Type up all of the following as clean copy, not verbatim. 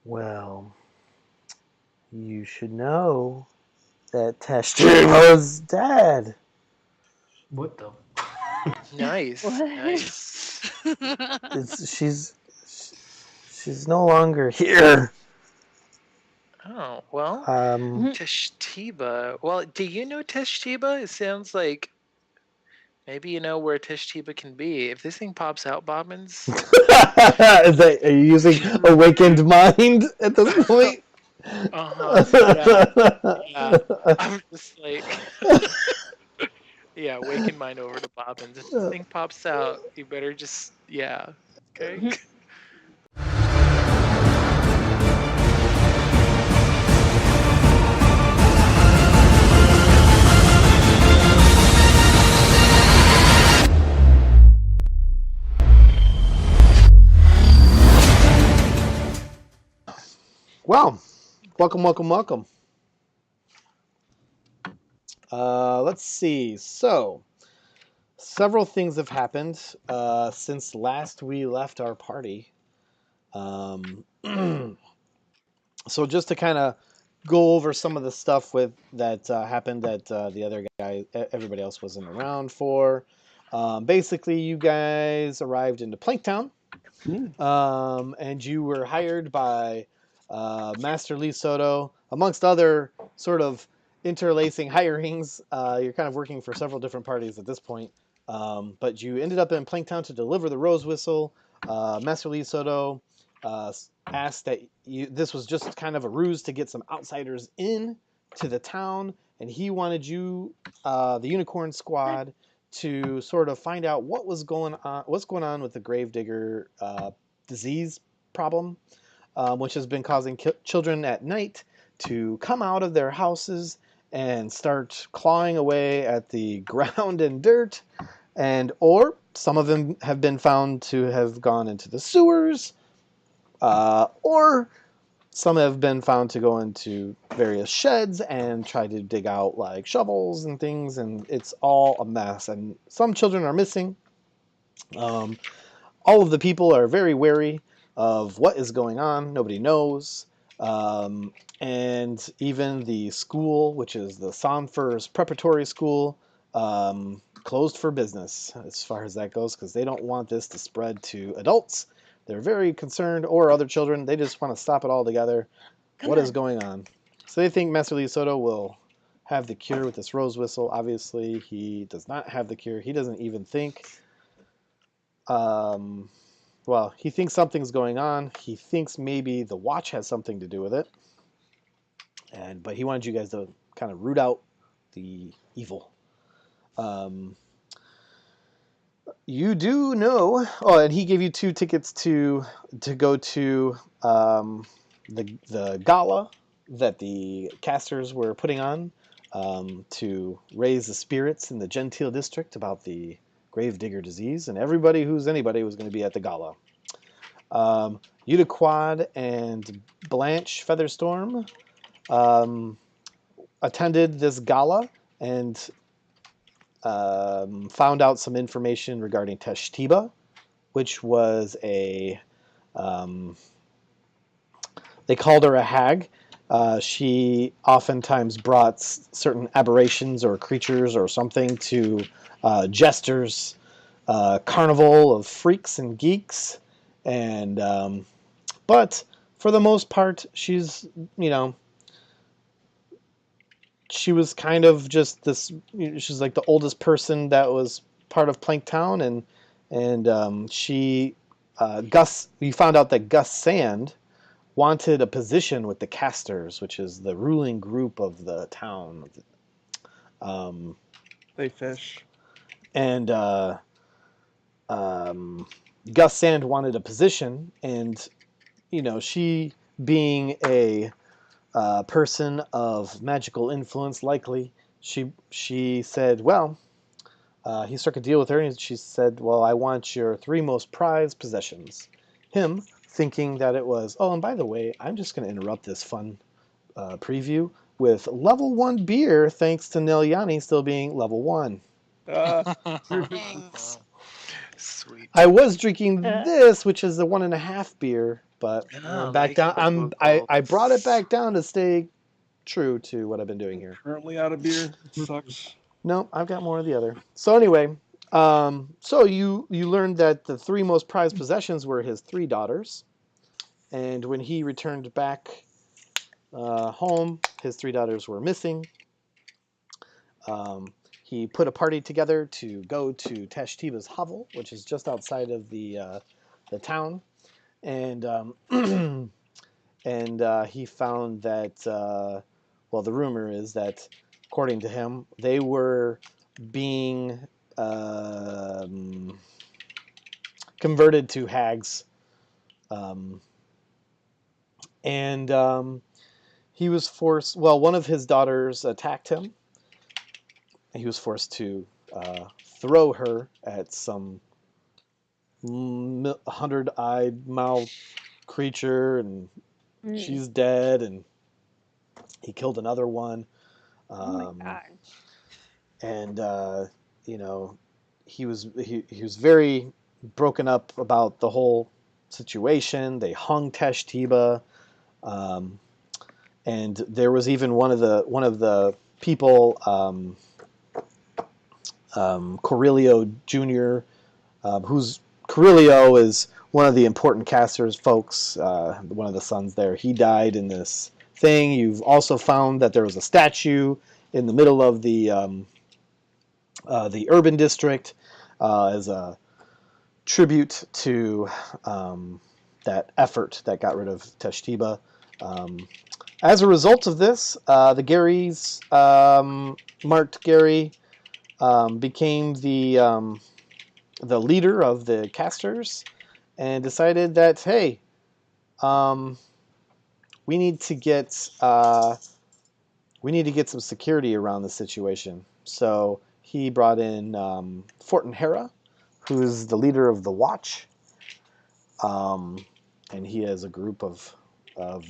Well, you should know that Tashtibas dead. What the? Nice, What? nice. It's she's no longer here. Oh, well, Um, Tashtiba. Well, do you know Tashtiba? It sounds like maybe you know where Tashtiba can be. If this thing pops out, Bobbins. are you using awakened mind at this point? Uh-huh. Yeah. Yeah. I'm just like yeah, waking mine over to Bobbins. If this thing pops out, you better just yeah. Okay. Well, welcome. Let's see. So, several things have happened since last we left our party. Um, so, just to kind of go over some of the stuff with that happened that the other guy, everybody else wasn't around for. Basically, you guys arrived into Planktown, and you were hired by Master Lee Soto, amongst other sort of interlacing hirings. You're kind of working for several different parties at this point, but you ended up in Planktown to deliver the rose whistle. Master Lee Soto asked that this was just kind of a ruse to get some outsiders in to the town, and he wanted you, the Unicorn Squad, to sort of find out what's going on with the Gravedigger disease problem, which has been causing children at night to come out of their houses and start clawing away at the ground and dirt, or some of them have been found to have gone into the sewers, or some have been found to go into various sheds and try to dig out like shovels and things, and it's all a mess. And some children are missing. All of the people are very wary of what is going on. Nobody knows. And even the school, which is the Sanfors Preparatory School, closed for business as far as that goes, because they don't want this to spread to adults. They're very concerned, or other children. They just want to stop it all together. What is going on? So they think Master Lee Soto will have the cure with this rose whistle. Obviously, he does not have the cure. He doesn't even think well, he thinks something's going on. He thinks maybe the watch has something to do with it. But he wanted you guys to kind of root out the evil. You do know. Oh, and he gave you 2 tickets to go to the gala that the casters were putting on to raise the spirits in the Gentile district about the Gravedigger disease, and everybody who's anybody was going to be at the gala. Udaquad and Blanche Featherstorm attended this gala and found out some information regarding Tashtiba, which was they called her a hag. She oftentimes brought certain aberrations or creatures or something to Jester's carnival of freaks and geeks. And but for the most part, she's, she was kind of just this. She's like the oldest person that was part of Planktown, and she Gus. We found out that Gus Sand wanted a position with the Casters, which is the ruling group of the town. They fish. And Gus Sand wanted a position, and she, being a person of magical influence, likely she said, well, he struck a deal with her, and she said, well, I want your 3 most prized possessions. Him thinking that it was, oh, and by the way, I'm just going to interrupt this fun preview with level 1 beer, thanks to Nelyani still being level 1. Sweet. I was drinking this, which is the 1.5 beer, but Oh, back they can down. go. I brought it back down to stay true to what I've been doing here. Currently out of beer. Sucks. No, I've got more of the other. So anyway, so you learned that the three most prized possessions were his three daughters, and when he returned back home, his three daughters were missing. Um, he put a party together to go to Tashtibas hovel, which is just outside of the town, and he found that well, the rumor is that according to him, they were being um, converted to hags, um, and he was forced. Well, one of his daughters attacked him. And he was forced to throw her at some 100-eyed mouth creature, and she's dead. And he killed another one. Oh my god. And you know, he was very broken up about the whole situation. They hung Tashtiba, um, and there was even one of the people, Corelio Jr., who's Corelio is one of the important casters folks. One of the sons there. He died in this thing. You've also found that there was a statue in the middle of the urban district as a tribute to that effort that got rid of Tashtiba. As a result of this, the Garys, marked Gary, became the leader of the casters and decided that, hey, um, we need to get some security around the situation. So he brought in Fortin Hera, who's the leader of the Watch, um, and he has a group of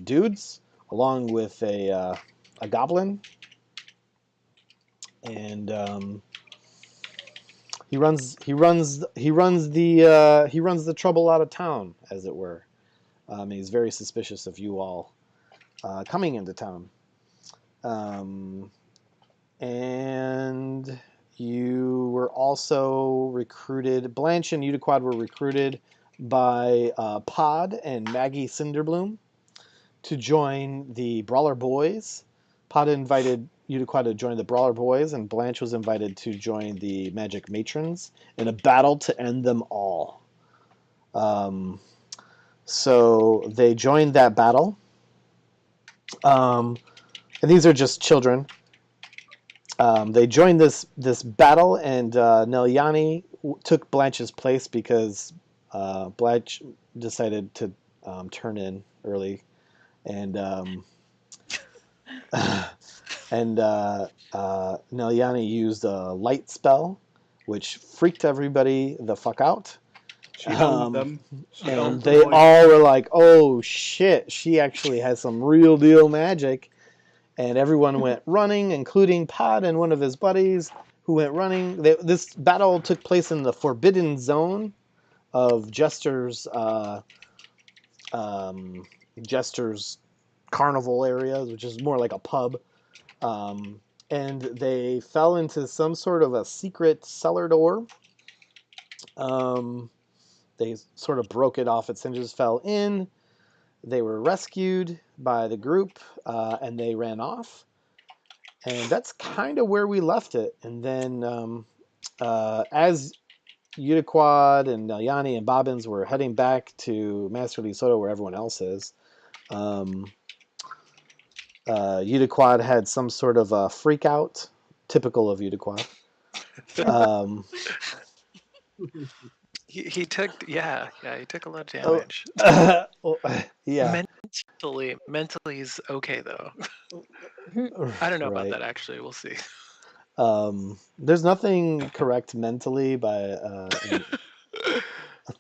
dudes along with a goblin, and he runs the trouble out of town, as it were. He's very suspicious of you all coming into town. And you were also recruited. Blanche and Udiquad were recruited by Pod and Maggie Cinderbloom to join the Brawler Boys. Pod invited Udiquad to join the Brawler Boys, and Blanche was invited to join the Magic Matrons in a battle to end them all. So they joined that battle. And these are just children. They joined this battle, and Nelyani took Blanche's place because Blanche decided to turn in early, and Nelyani used a light spell, which freaked everybody the fuck out. She owned them. She And owned they them. all were like, "Oh shit, she actually has some real deal magic." And everyone went running, including Pod and one of his buddies who went running. This battle took place in the Forbidden Zone of Jester's carnival areas, which is more like a pub. And they fell into some sort of a secret cellar door. They sort of broke it off its hinges, fell in. They were rescued by the group, and they ran off. And that's kind of where we left it. And then as Udiquad and Nelyani and Bobbins were heading back to Masterly Soto, where everyone else is, Udiquad had some sort of a freak out, typical of Udiquad. He took he took a lot of damage. Yeah. Mentally he's okay though. I don't know about that actually. We'll see. There's nothing correct mentally by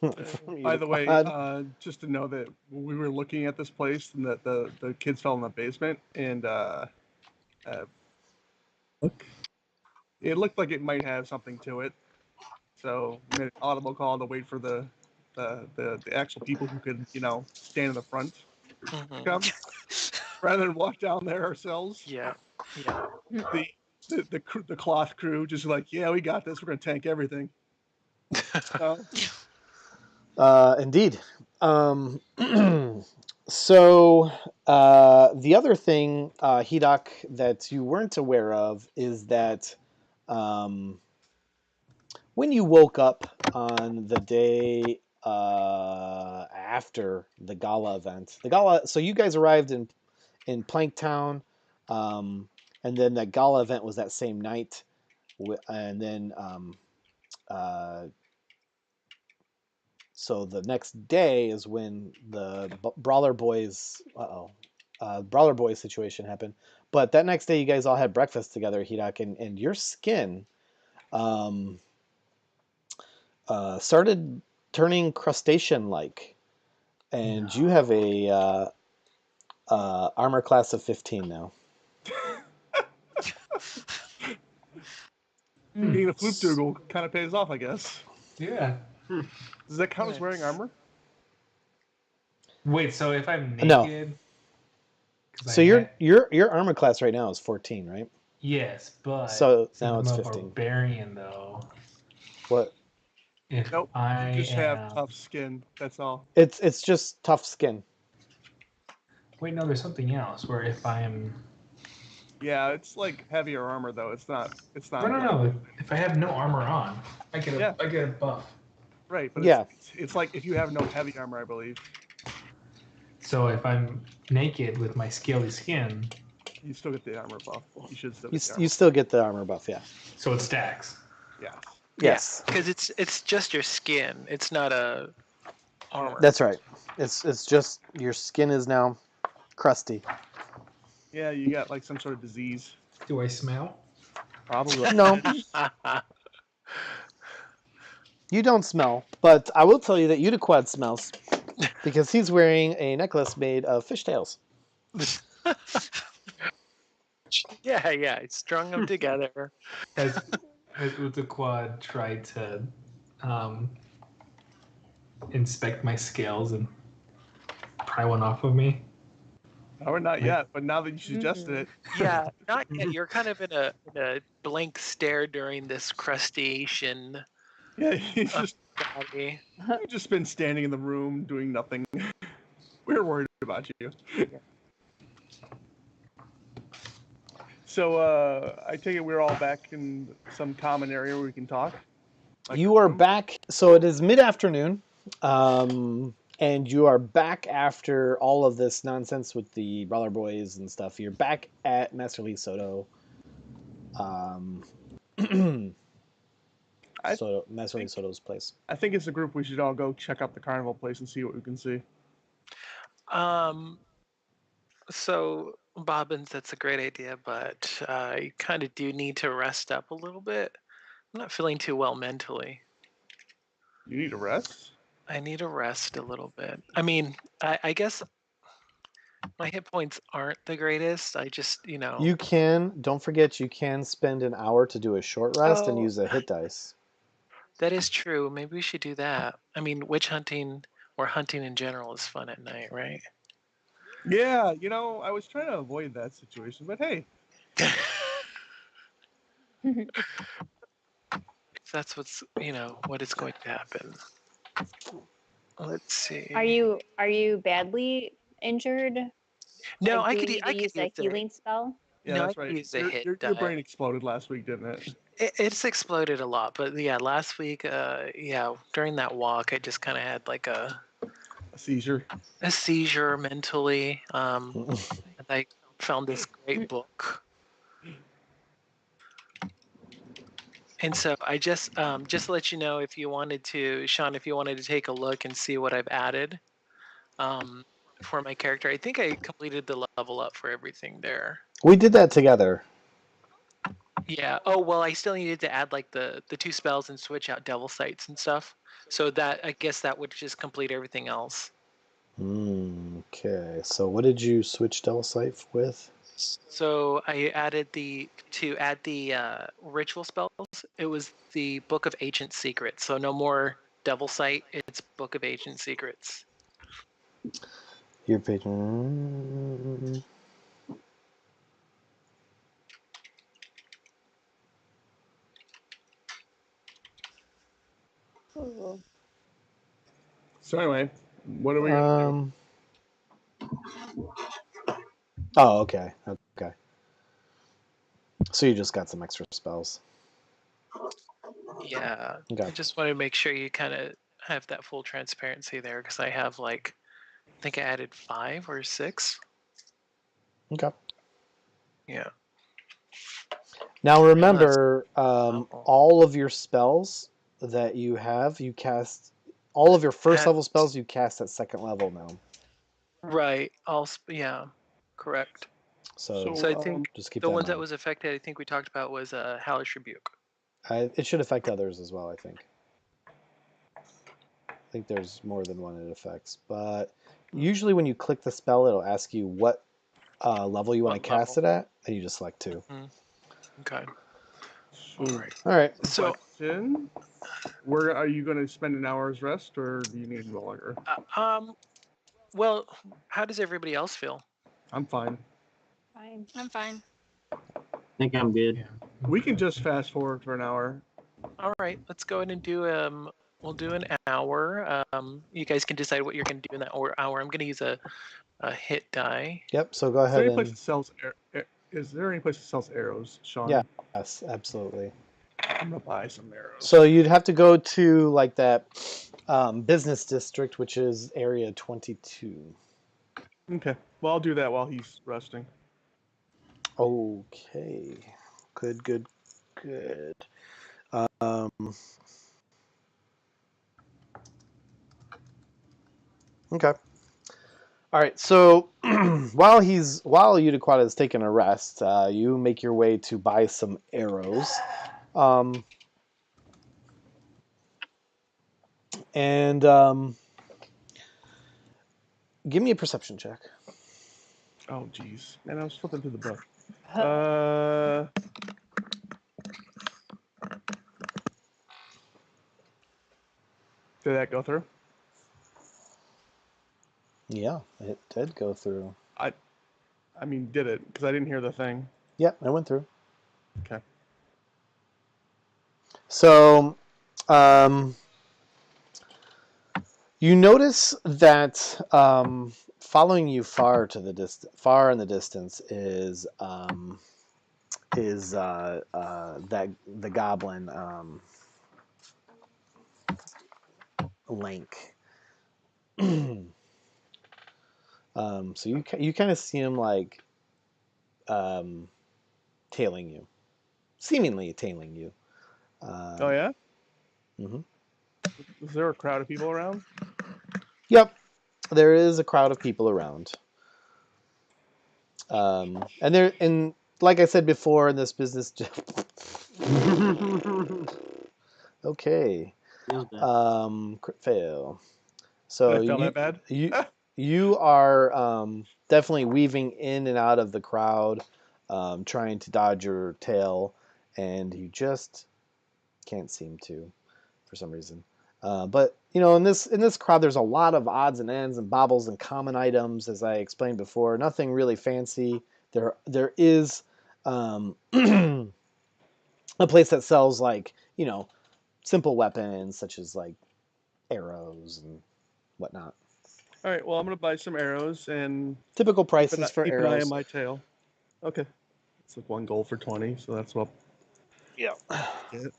By the way, Udiquad. just to know that we were looking at this place and that the kids fell in the basement, and look, it looked like it might have something to it. So we made an audible call to wait for the the actual people who could stand in the front Mhm. come rather than walk down there ourselves. Yeah. Yeah. The cloth crew just like, yeah, we got this. We're gonna tank everything. So, Indeed. So the other thing, Hidok, that you weren't aware of is that um, when you woke up on the day after the gala event, so you guys arrived in Planktown, and then that gala event was that same night, and then uh, so the next day is when the Brawler Boys, Brawler Boys situation happened. But that next day, you guys all had breakfast together, Hidak, and your skin um, started turning crustacean-like, and you have a armor class of 15 now. being a Floop Dougal kind of pays off, I guess. Yeah. Does that count as wearing Nice. armor? Wait, so if I'm No. naked, So your armor class right now is 14, right? yes, but So since now I'm it's a 15. barbarian though, What? if Nope. I You just have am tough skin. That's all. It's just tough skin. wait, no, there's something else where if I'm Yeah, it's like heavier armor though. It's not. It's no, not no, like no. If I have no armor on, yeah, I get a buff. right. But Yeah. it's like if you have no heavy armor, I believe So if I'm naked with my scaly skin, you still get the armor buff. You should still You, get the you armor. still get the armor buff, yeah. so it stacks. Yes. Yes. Because it's just your skin. It's not a armor. That's right. It's just your skin is now crusty. Yeah, you got like some sort of disease. Do I smell? Probably. No, you don't smell, but I will tell you that Udiquad smells because he's wearing a necklace made of fishtails. yeah, yeah. It strung them together. Has Utaquad tried to um, inspect my scales and pry one off of me? Or not yet, but now that you suggested it, Yeah, not yet. You're kind of in a blank stare during this crustacean yeah, he's just body. you've just been standing in the room doing nothing. We're worried about you. So I take it we're all back in some common area where we can talk. Like You a are room? back, so it is mid-afternoon, and you are back after all of this nonsense with the Brawler Boys and stuff. You're back at Master Lee Soto. I Master Lee think- Soto's place. I think as a group we should all go check out the carnival place and see what we can see. So Bobbins, that's a great idea, but I kind of do need to rest up a little bit. I'm not feeling too well mentally. You need a rest? I need to rest a little bit. I mean, I guess my hit points aren't the greatest. I just, You can, don't forget, you can spend an hour to do a short rest and Oh. use a hit dice. That is true. Maybe we should do that. I mean, witch hunting or hunting in general is fun at night, right? Yeah, I was trying to avoid that situation, but hey, If that's what is going to happen. Let's see. Are you badly injured? No, Like, I do could you need I to could use a use healing spell? yeah, No, I that's could right. use a Your, hit your, die. your brain exploded last week, didn't it? It's exploded a lot, but yeah, last week, during that walk, I just kind of had like A seizure. a seizure mentally. And I found this great book, and so I just to let you know, if you wanted to, Sean, if you wanted to take a look and see what I've added, for my character, I think I completed the level up for everything there. We did that together. Yeah. Oh well, I still needed to add like the two spells and switch out devil sights and stuff. So that I guess that would just complete everything else. Okay, so what did you switch Devil Sight with? So I added to add the ritual spells. It was the Book of Ancient Secrets. So no more Devil Sight. It's Book of Ancient Secrets. Your patron. So anyway, what are we gonna do? Oh, okay. Okay. So you just got some extra spells. Yeah. Okay. I just want to make sure you kind of have that full transparency there because I have I think I added 5 or 6. Okay. Yeah. Now remember, level. all of your spells that you have, you cast. All of your first level spells you cast at second level now. Right. Yeah. Correct. So So I think just keep the that in ones that mind. was affected, I think we talked about was Hellish Rebuke. It should affect others as well, I think. I think there's more than one it affects. But usually when you click the spell, it'll ask you what level you want to What cast it at, and you just select 2. Okay. So, All right. So question: Where are you going to spend an hour's rest, or do you need longer? well, how does everybody else feel? I'm fine. Fine. I'm fine. I think I'm good. Yeah. We can just fast forward for an hour. All right, let's go ahead and do we'll do an hour. You guys can decide what you're going to do in that hour. I'm going to use a hit die. Yep. So go Is there ahead any place and that sells is there any place that sells arrows, Sean? yeah, yes, absolutely. I'm gonna buy some arrows. So you'd have to go to like that business district, which is area 22. Okay. Well, I'll do that while he's resting. Okay. Good, good, good. Um, okay. All right. So while Udiquata is taking a rest, you make your way to buy some arrows. And give me a perception check. Oh, jeez. And I was flipping through the book. Did that go through? Yeah, it did go through. I mean, did it? Because I didn't hear the thing. Yeah, it went through. Okay. So, you notice that following you far in the distance is that the goblin Link. So you kind of see him like tailing you, seemingly tailing you. Oh yeah. Mm-hmm. Is there a crowd of people around? Yep, there is a crowd of people around. And like I said before, in this business. Okay. Crit fail. So Did I fail that bad? you are definitely weaving in and out of the crowd, trying to dodge your tail, and you just can't seem to, for some reason. But in this crowd, there's a lot of odds and ends and baubles and common items, as I explained before. Nothing really fancy. There is a place that sells simple weapons such as like arrows and whatnot. All right. Well, I'm gonna buy some arrows and Typical prices for keep an eye on arrows. my tail. Okay. It's like 1 gold for 20, so that's what. Yeah. Get.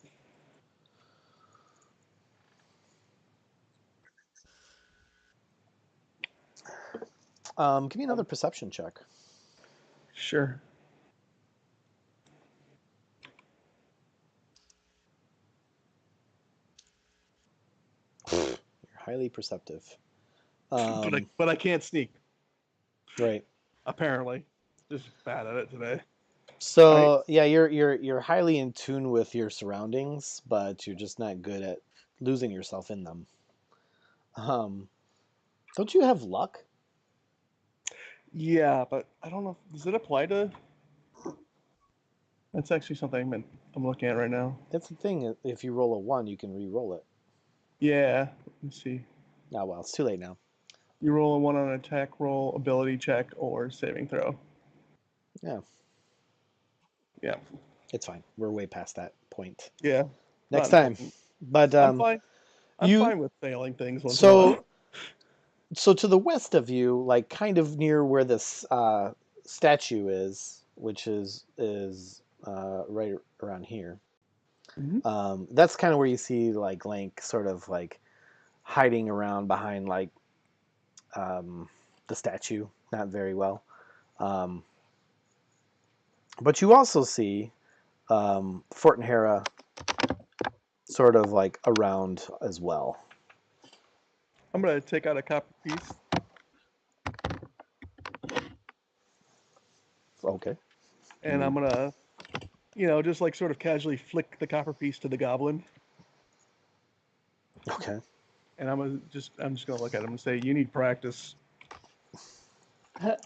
Give me another perception check. Sure. You're highly perceptive. But I can't sneak. Right. Apparently, just bad at it today. So yeah, you're highly in tune with your surroundings, but you're just not good at losing yourself in them. Don't you have luck? Yeah, but I don't know. Does it apply to? That's actually something I'm looking at right now. That's the thing. If you roll a 1, you can re-roll it. Yeah. Let's see. Oh well, it's too late now. You roll a 1 on an attack roll, ability check, or saving throw. Yeah, Yeah. it's fine. We're way past that point. Yeah. Next Not time. important. But I'm fine. I'm you fine with failing things once in a while. so to the west of you, like kind of near where this statue is, which is right around here. Mhm. That's kind of where you see like Link sort of like hiding around behind like the statue, not very well. Um, but you also see Fort and Hera sort of like around as well. I'm gonna take out a copper piece. Okay. And I'm gonna, just like sort of casually flick the copper piece to the goblin. Okay. And I'm just gonna look at him and say, "You need practice."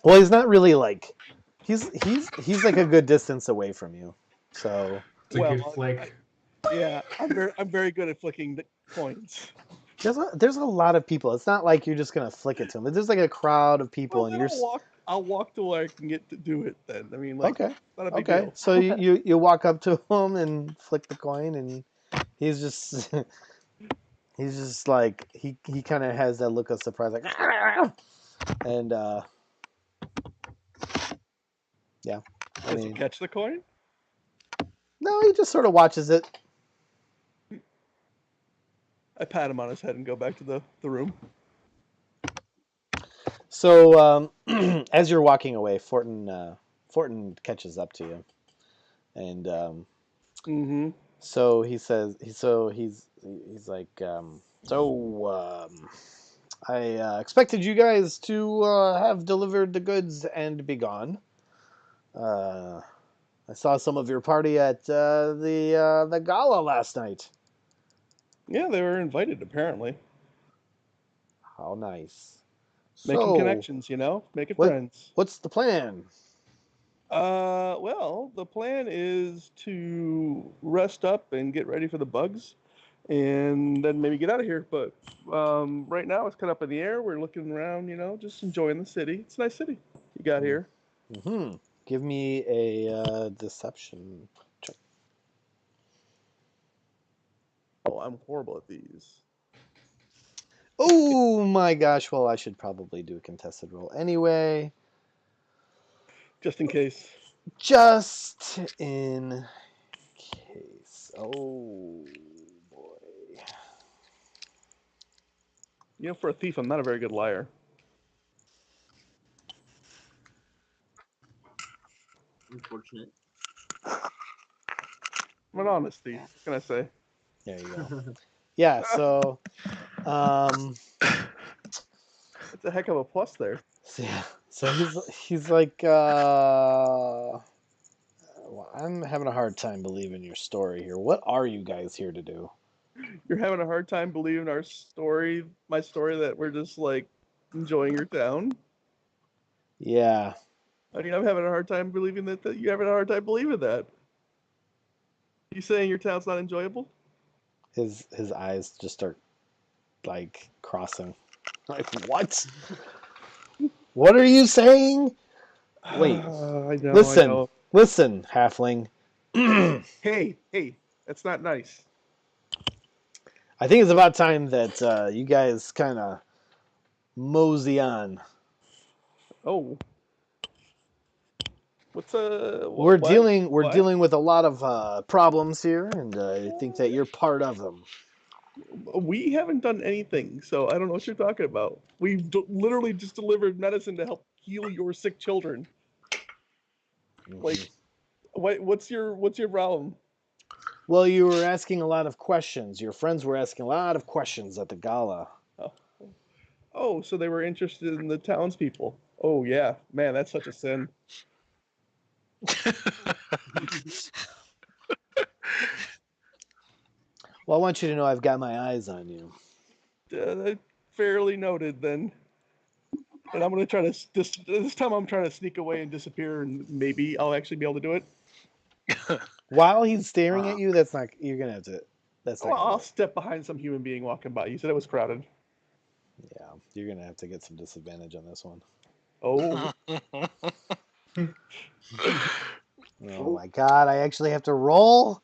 Well, he's not really like he's like a good distance away from you. So It's a good flick. yeah, I'm very good at flicking the coins. there's a lot of people. It's not like you're just gonna flick it to them. There's like a crowd of people, Well, and then I'll walk to where I can get to do it. Then I mean, like, okay. not a big Okay. deal. So you walk up to him and flick the coin, and he's just he's just like he kind of has that look of surprise, like and yeah. Does he catch the coin? No, he just sort of watches it. I pat him on his head and go back to the room. So as you're walking away, Fortin catches up to you, and so he says, he's like, I expected you guys to have delivered the goods and be gone. I saw some of your party at the gala last night. Yeah, they were invited apparently. How nice. Making So, connections, making friends. what's the plan? Well, the plan is to rest up and get ready for the bugs, and then maybe get out of here. But right now it's kind of up in the air. We're looking around, just enjoying the city. It's a nice city you got here. Mm-hmm. Give me a deception check. Oh, I'm horrible at these. Oh my gosh! Well, I should probably do a contested roll anyway. Just in case. Just in case. Oh boy. For a thief, I'm not a very good liar. Unfortunate. I'm an honest thief. What can I say? There you go. Yeah. So, It's a heck of a plus there. so he's like, well, I'm having a hard time believing your story here. What are you guys here to do? You're having a hard time believing my story that we're just like enjoying your town. Yeah. I mean, I'm having a hard time believing that you're having a hard time believing that. You saying your town's not enjoyable? His eyes just start like crossing. Like what? What are you saying? Wait. I know. Listen, halfling. Hey, that's not nice. I think it's about time that you guys kind of mosey on. Oh. We're dealing with a lot of problems here, and I think that you're part of them. We haven't done anything, so I don't know what you're talking about. We've literally just delivered medicine to help heal your sick children. Mm-hmm. Like, what's your problem? Well, you were asking a lot of questions. Your friends were asking a lot of questions at the gala. Oh, so they were interested in the townspeople. Oh yeah, man, that's such a sin. Well, I want you to know I've got my eyes on you. Fairly noted then. And I'm gonna try to this time. I'm trying to sneak away and disappear, and maybe I'll actually be able to do it. While he's staring at you, that's not. You're gonna have to. That's not Well, gonna I'll work. step behind some human being walking by. You said it was crowded. Yeah, you're gonna have to get some disadvantage on this one. Oh, Oh my god, I actually have to roll?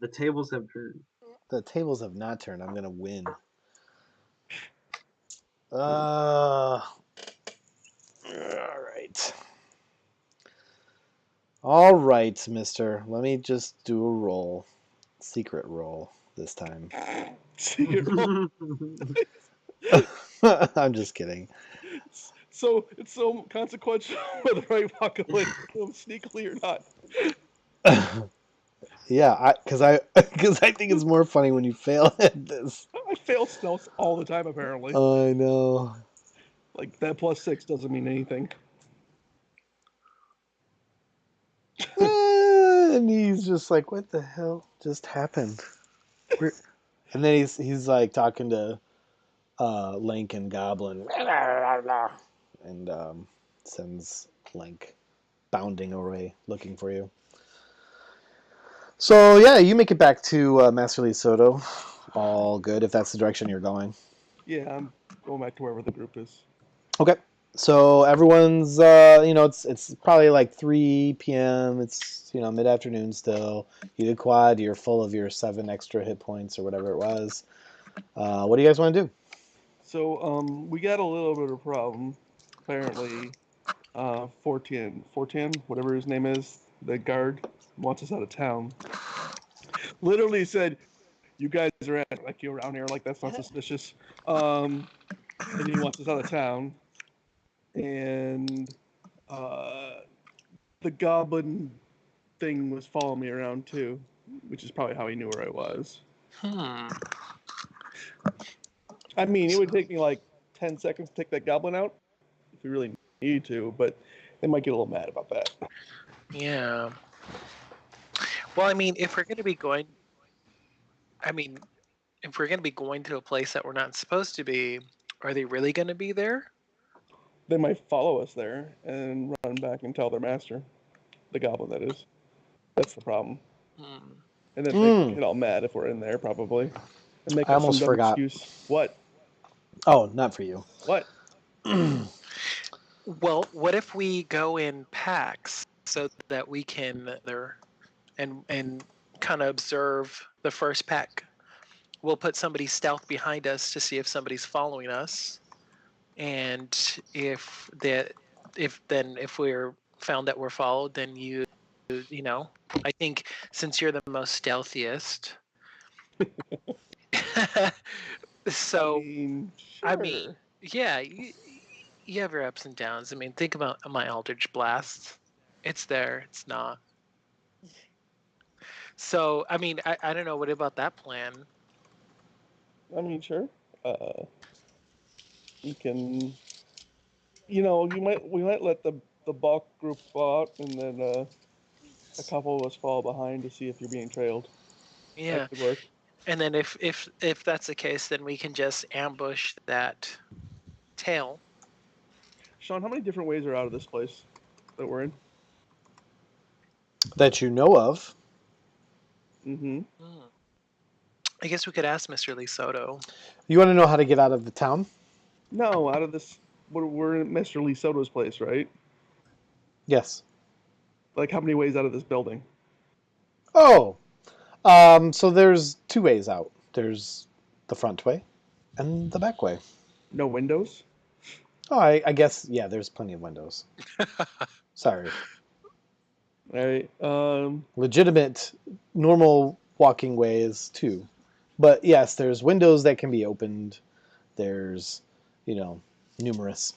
The tables have turned. The tables have not turned. I'm gonna win. All right. All right, mister. Let me just do a roll. Secret roll this time. secret roll. I'm just kidding. So it's so consequential whether I walk away from him sneakily or not. Yeah, because I think it's more funny when you fail at this. I fail stealth all the time, apparently. I know. Like, that +6 doesn't mean anything. And he's just like, "What the hell just happened?" And then he's like talking to Link and Goblin, and sends Link bounding away looking for you. So yeah, you make it back to Master Lee Soto. All good if that's the direction you're going. Yeah, I'm going back to wherever the group is. Okay. So everyone's it's probably like 3 p.m. It's mid afternoon still. You did quad. You're full of your 7 extra hit points or whatever it was. What do you guys want to do? So, we got a little bit of a problem. Apparently, 410, whatever his name is, the guard, wants us out of town. Literally said, "You guys are at like you around here, like that's not suspicious." And he wants us out of town. And the goblin thing was following me around too, which is probably how he knew where I was. I mean, it would take me like 10 seconds to take that goblin out if we really need to, but they might get a little mad about that. Yeah. Well, I mean, if we're going to be going, I mean, if we're going to be going to a place that we're not supposed to be, are they really going to be there? They might follow us there and run back and tell their master, the goblin that is. That's the problem. Hmm. And then they get all mad if we're in there, probably, and make I up some almost dumb forgot. excuse. What? Oh, not for you. What? Well, what if we go in packs so that we can there and kind of observe the first pack? We'll put somebody stealth behind us to see if somebody's following us, and if we're found that we're followed, then I think since you're the most stealthiest, so Sure. I mean, yeah, you have your ups and downs. I mean, think about my Eldritch Blast. It's there. It's not. So, I mean, I don't know. What about that plan? Sure. We can, we might let the bulk group go out, and then a couple of us fall behind to see if you're being trailed. Yeah. That could work. And then if that's the case, then we can just ambush that tail. Sean, how many different ways are out of this place that we're in? That you know of. Mm-hmm. Hmm. I guess we could ask Mr. Lee Soto. You want to know how to get out of the town? No, out of this, we're in Mr. Lee Soto's place, right? Yes. Like, how many ways out of this building? Oh, so there's 2 ways out. There's the front way and the back way. No windows? Oh, I guess, yeah, there's plenty of windows. Sorry. All right. Legitimate, normal walking ways, too. But yes, there's windows that can be opened. There's, numerous.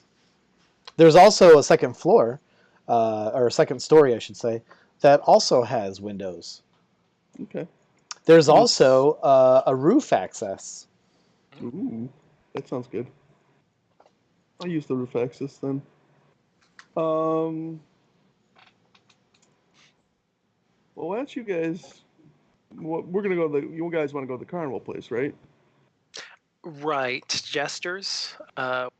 There's also a second floor, or a second story, I should say, that also has windows. Okay. There's also a roof access. Ooh, that sounds good. I'll use the roof access then. Well, why don't you guys? Well, we're gonna go to you guys want to go to the carnival place, right? Right, Jester's.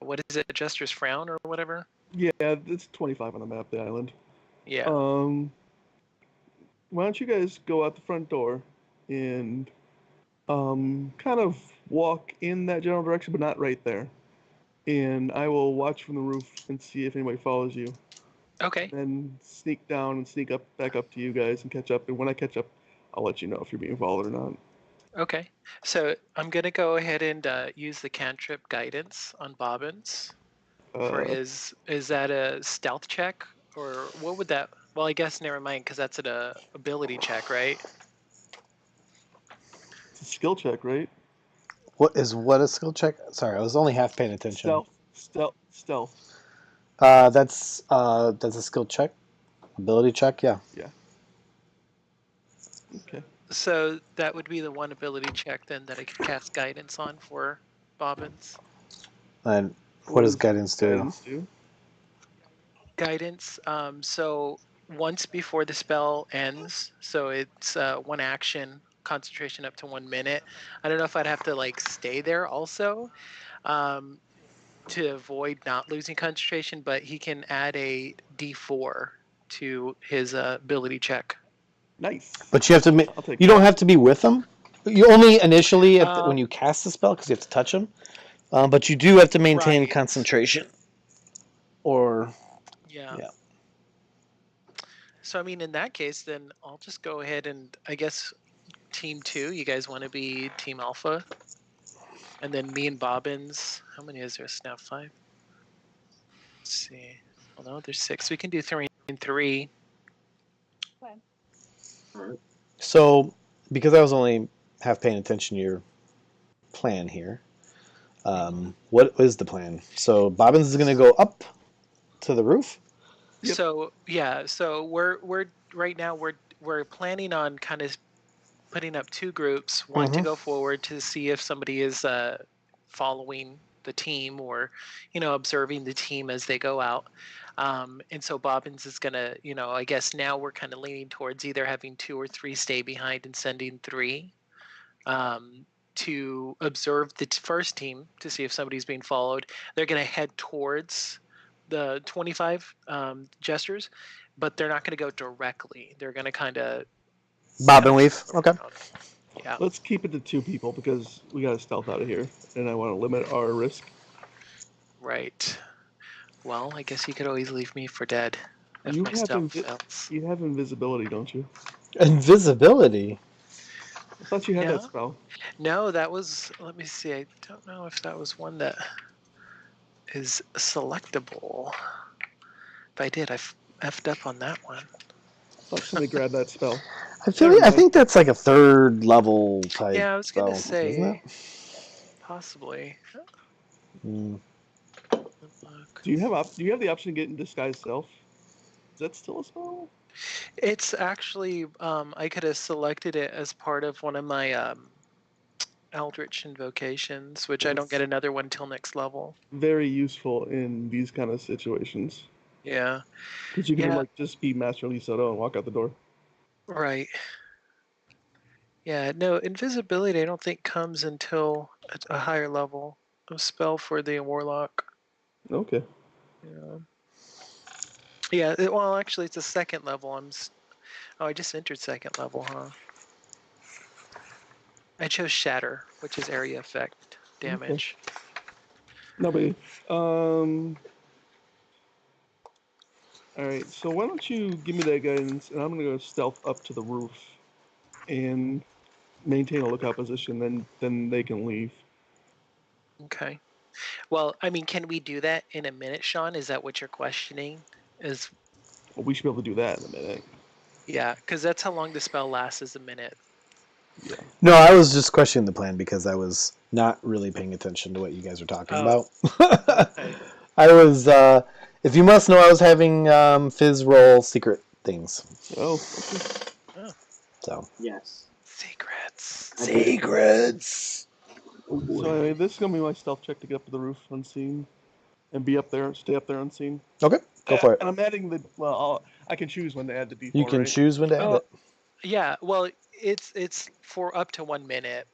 What is it? Jester's Frown or whatever. Yeah, it's 25 on the map, the island. Yeah. Um, why don't you guys go out the front door and kind of walk in that general direction, but not right there. And I will watch from the roof and see if anybody follows you. Okay. Then sneak down and sneak up back up to you guys and catch up. And when I catch up, I'll let you know if you're being followed or not. Okay. So I'm gonna go ahead and use the cantrip guidance on Bobbins for Uh, his. Is that a stealth check or what would that? Well, I guess never mind because that's an ability check, right? it's a skill check, right? What a skill check? Sorry, I was only half paying attention. Stealth. That's a skill check, ability check. Yeah. Yeah. Okay. So that would be the one ability check then that I could cast guidance on for Bobbins. And what does guidance do? Guidance do? Guidance. So once before the spell ends, so it's one action, concentration up to 1 minute. I don't know if I'd have to like stay there also um, to avoid not losing concentration, but he can add a D4 to his ability check. Nice. But you have to. I'll take You that. don't have to be with them. You only initially Um, when you cast the spell because you have to touch them. But you do have to maintain Right. concentration. Or Yeah. Yeah. So I mean, in that case, then I'll just go ahead and I guess team 2. You guys want to be team Alpha, and then me and Bobbins. How many is there now? 5. Let's see. Well, no, there's 6. We can do 3 and 3. Okay. Alright. so because I was only half paying attention to your plan here. What is the plan? So Bobbins is going to go up to the roof. Yep. So yeah, so we're right now we're planning on kind of putting up 2 groups. One to Mhm. go forward to see if somebody is following the team or observing the team as they go out. And so Bobbins is gonna, I guess now we're kind of leaning towards either having 2 or 3 stay behind and sending 3 to observe the first team to see if somebody's being followed. They're going to head towards the 25 jesters, but they're not going to go directly. They're going to kind of Bob and weave. Okay. Yeah. Let's keep it to 2 people because we got to stealth out of here, and I want to limit our risk. Right. Well, I guess you could always leave me for dead if You my have stealth fails. you have invisibility, don't you? Invisibility. I thought you had that No, spell. no, that was. Let me see. I don't know if that was one that is selectable. If I did, I effed up on that one. I thought somebody grabbed that spell. I think that's like a 3rd level type Yeah, I was spell, gonna say isn't it? possibly. Mm. Look. Do you have the option to get in disguise self? Is that still a spell? It's actually I could have selected it as part of one of my Eldritch invocations, which I don't get another one till next level. Very useful in these kind of situations Yeah. because you can Yeah. like just be Master Lee Soto and walk out the door. Right. Yeah. No, invisibility I don't think comes until a higher level of spell for the warlock. Okay. Yeah. Yeah. Well, actually, it's a 2nd level. Oh, I just entered 2nd level, huh? I chose Shatter, which is area effect damage. Nobody. All right. So why don't you give me that guidance, and I'm gonna go stealth up to the roof and maintain a lookout position. Then they can leave. Okay. Well, I mean, can we do that in a minute, Sean? Is that what you're questioning? Is Well, we should be able to do that in a minute. Yeah, because that's how long the spell lasts, is a minute. Yeah. No, I was just questioning the plan because I was not really paying attention to what you guys were talking about. Okay. I was, if you must know, I was having Fizz roll secret things. Oh. Okay. Oh, So Yes. secrets. I did. secrets. Oh boy. So anyway, this is gonna be my stealth check to get up to the roof unseen, and be up there, stay up there unseen. Okay, go for it. And I'm adding the I can choose when to add the D4. You can right? choose when to add it. Yeah, well, it's for up to 1 minute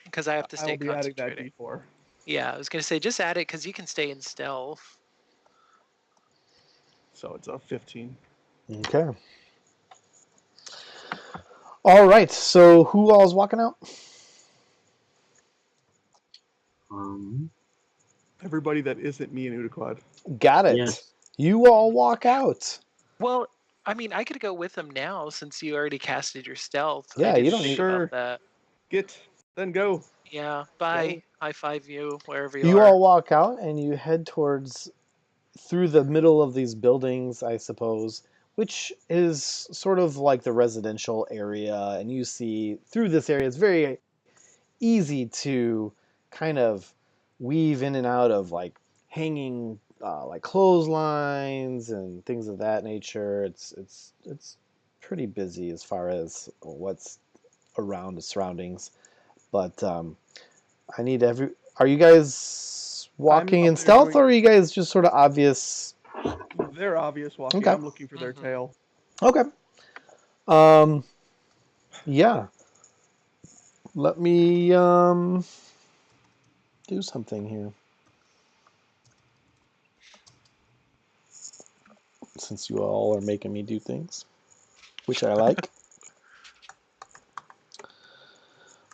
because I have to I will stay be adding that concentrating. D4. Yeah, I was gonna say just add it because you can stay in stealth. So it's a 15. Okay. All right. So who all's walking out? Everybody that isn't me and Udaquad. Got it. Yes. You all walk out. Well, I mean, I could go with them now since you already casted your stealth. Yeah, I didn't you don't think need- Sure. about that. Then go. Yeah, bye. High five you wherever you You are. all walk out and you head towards through the middle of these buildings, I suppose, which is sort of like the residential area. And you see through this area, it's very easy to kind of weave in and out of like hanging like clotheslines and things of that nature. It's pretty busy as far as what's around the surroundings. But I need every. Are you guys walking up in there stealth, doing- or are you guys just sort of obvious? They're obvious walking. Okay. I'm looking for their Mhm. tail. Okay. Yeah. Let me do something here. Since you all are making me do things, which I like.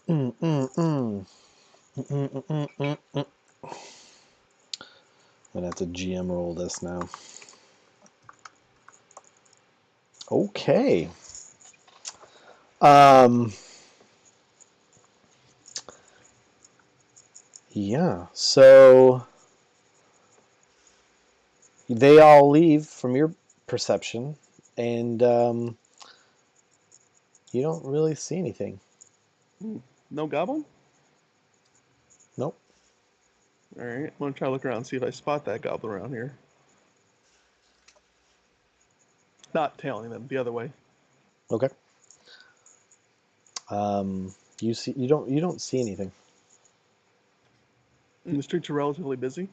Mm, mm, mm. Mm, mm, mm, mm, mm, mm. I'm gonna have to GM roll this now. Okay. Yeah. So they all leave from your perception, and you don't really see anything. No goblin? Nope. All right. I'm gonna try to look around and see if I spot that goblin around here. Not tailing them the other way. Okay. You don't see anything. And the streets are relatively busy.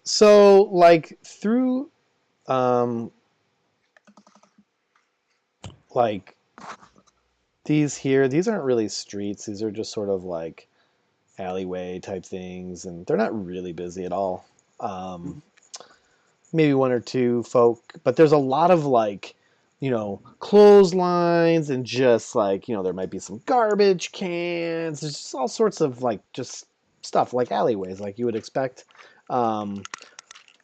So like through like these aren't really streets. These are just sort of like alleyway type things, and they're not really busy at all. Maybe one or two folk, but there's a lot of like, clotheslines and just like, there might be some garbage cans. There's just all sorts of like just stuff like alleyways, like you would expect.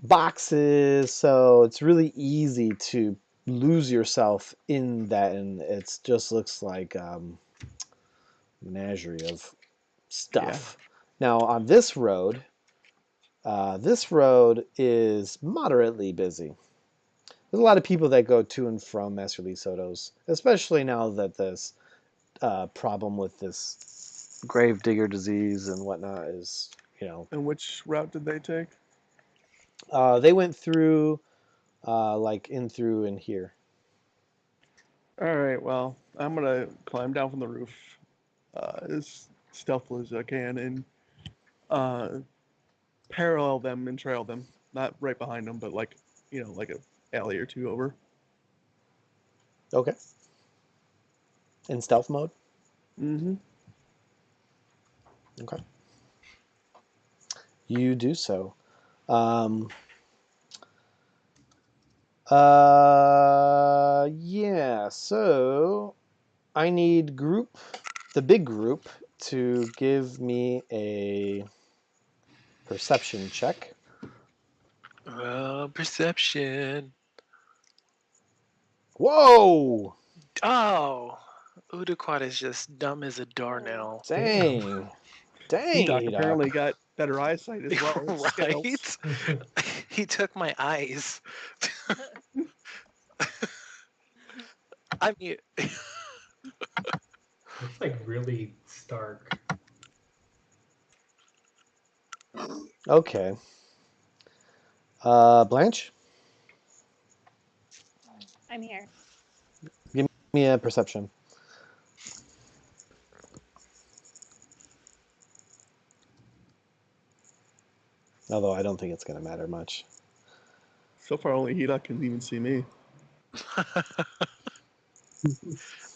Boxes, so it's really easy to lose yourself in that, and it just looks like menagerie of stuff. Now on this road is moderately busy. There's a lot of people that go to and from Masterly Soto's, especially now that this problem with this grave digger disease and whatnot is, And which route did they take? they went through, like in through in here. All right. Well, I'm gonna climb down from the roof as stealthily as I can and uh, parallel them and trail them. Not right behind them, but like like a alley or two over. Okay. In stealth mode. Mm-hmm. Okay. You do so. Yeah. So I need the big group, to give me a perception check. Perception. Whoa! Oh, Udaquad is just dumb as a doornail. Dang. Dang, Doc Doc. apparently got better eyesight as well. as scales. Right? He took my eyes. I mean, It's like really stark. Okay. Blanche, I'm here. give me a perception. Although I don't think it's going to matter much. So far, only Hida can even see me. I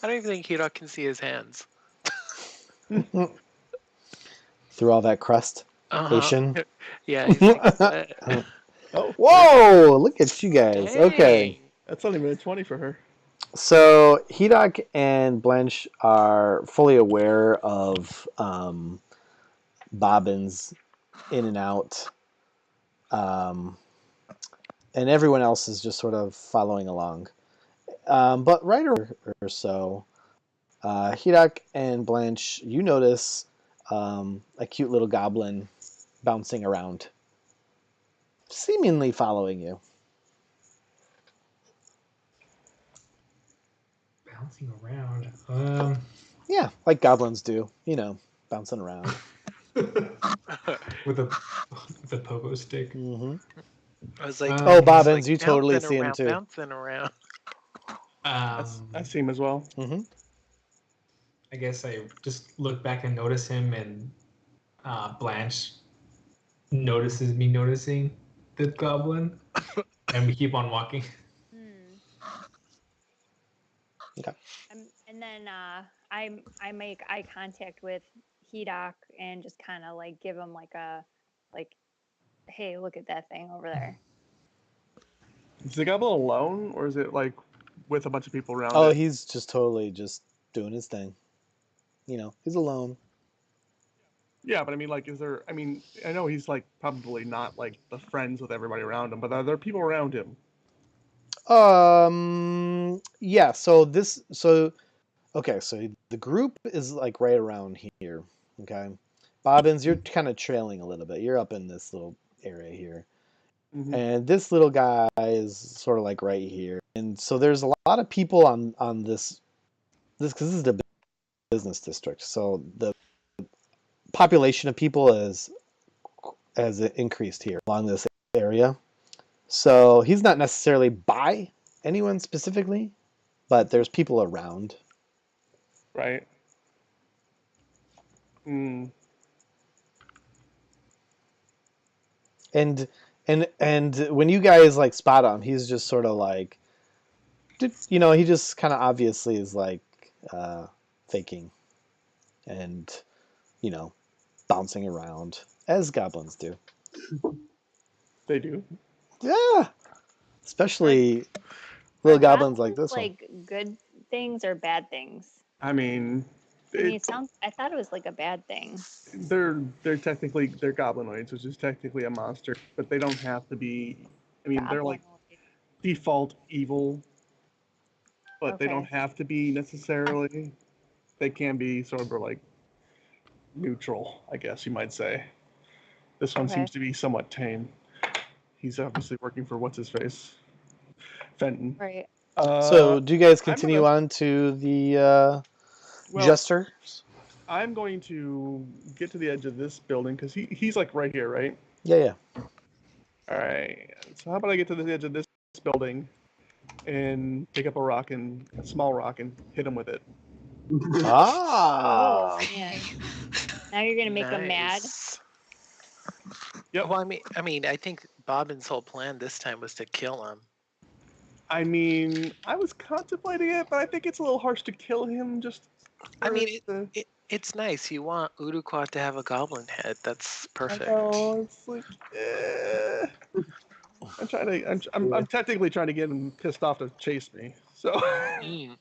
don't even think Hirok can see his hands. Through all that crust. Uh-huh. Asian. Yeah, he's like, what? Oh, Whoa! Look at you guys. Okay. Dang. That's not even a 20 for her. So Hedok and Blanche are fully aware of Bobbins in and out, um, and everyone else is just sort of following along. But right or so, Hedok and Blanche, you notice a cute little goblin bouncing around, seemingly following you. Bouncing around. Yeah, like goblins do, bouncing around. With a pogo stick. Hmm. I was like, Oh, Um, he's Bobbins, like you totally bouncing see him around, too. bouncing around. I see him as well. Hmm. I guess I just look back and notice him, and Blanche notices me noticing the goblin, and we keep on walking. Hmm. Okay. And then I make eye contact with Hedok and just kind of like give him like, hey, look at that thing over there. Is the goblin alone, or is it like with a bunch of people around Oh, it? he's just totally just doing his thing. He's alone. Yeah, but I mean, like, is there? I mean, I know he's like probably not like the friends with everybody around him, but are there people around him? Yeah. Okay. So the group is like right around here. Okay. Bobbins, you're kind of trailing a little bit. You're up in this little area here. Mm-hmm. And this little guy is sort of like right here. And so there's a lot of people on this because this is the business district. So the population of people has increased here along this area. So he's not necessarily by anyone specifically, but there's people around. Right. Mm. And and when you guys like spot him, he's just sort of like, he just kind of obviously is like faking and you know bouncing around as goblins do. They do. Yeah, especially Are little goblins like goblins this one. like good things or bad things? I mean, I mean, it's I thought it was like a bad thing. they're technically they're goblinoids, which is technically a monster, but they don't have to be. I mean, they're like Goblinoid. default evil, but they don't Okay. have to be necessarily. They can be sort of like neutral, I guess you might say. This one Okay. seems to be somewhat tame. He's obviously working for what's his face, Fenton. Right. So do you guys I'm continue gonna. on to the Well, jester? I'm going to get to the edge of this building because he's like right here, right? Yeah. All right. So how about I get to the edge of this building and pick up a small rock and hit him with it. Ah. Oh man. Now you're gonna make them mad. Nice. Yep. Well, I mean, I think Bobbin's whole plan this time was to kill him. I mean, I was contemplating it, but I think it's a little harsh to kill him. Just. I mean, it's nice. You want Urukwat to have a goblin head. That's perfect. Oh, it's like. I'm trying to. I'm technically trying to get him pissed off to chase me. So. Mm.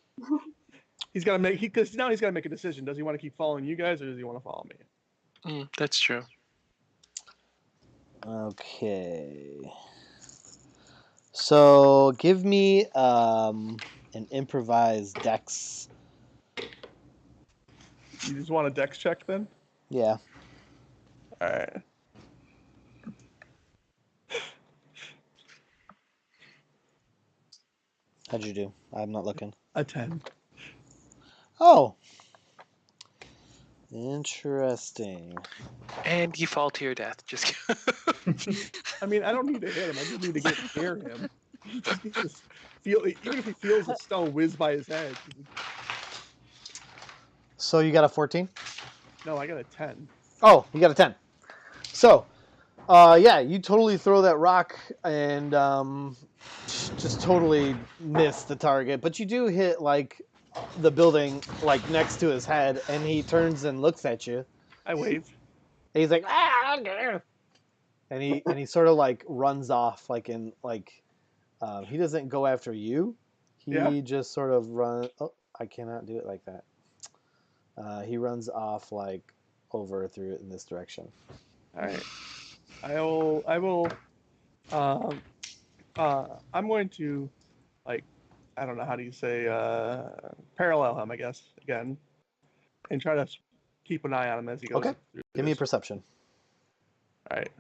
He's got to make because now he's got to make a decision. Does he want to keep following you guys or does he want to follow me? That's true. Okay. So give me an improvised dex. You just want a dex check then? Yeah. All right. How'd you do? I'm not looking. A 10. Oh. Interesting. And you fall to your death. Just kidding. I mean, I don't need to hit him. I just need to get near him. He just needs to feel, even if he feels the stone whiz by his head. So you got a 14? No, I got a 10. Oh, you got a 10. So, yeah, you totally throw that rock and just totally miss the target, but you do hit like the building like next to his head, and he turns and looks at you. I wave. And he's like, ah, and he sort of like runs off like in like He doesn't go after you. He Yeah. just sort of run. Oh, I cannot do it like that. He runs off like over through in this direction. All right. I will. Um. I'm going to like. I don't know how do you say parallel him. I guess again, and try to keep an eye on him as he goes Okay. through Give me a this. perception. All right.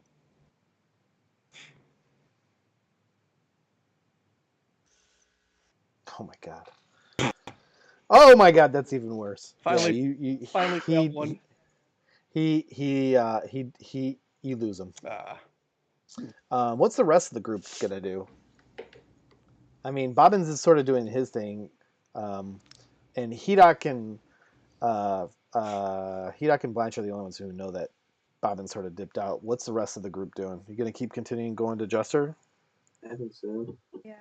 Oh my god. Oh my god, that's even worse. Finally, you finally failed one. you lose him. Ah. What's the rest of the group gonna do? I mean, Bobbins is sort of doing his thing, and Hedok and Hedok and Blanche are the only ones who know that Bobbins sort of dipped out. What's the rest of the group doing? You gonna keep continuing going to Jester? I think so. Yeah.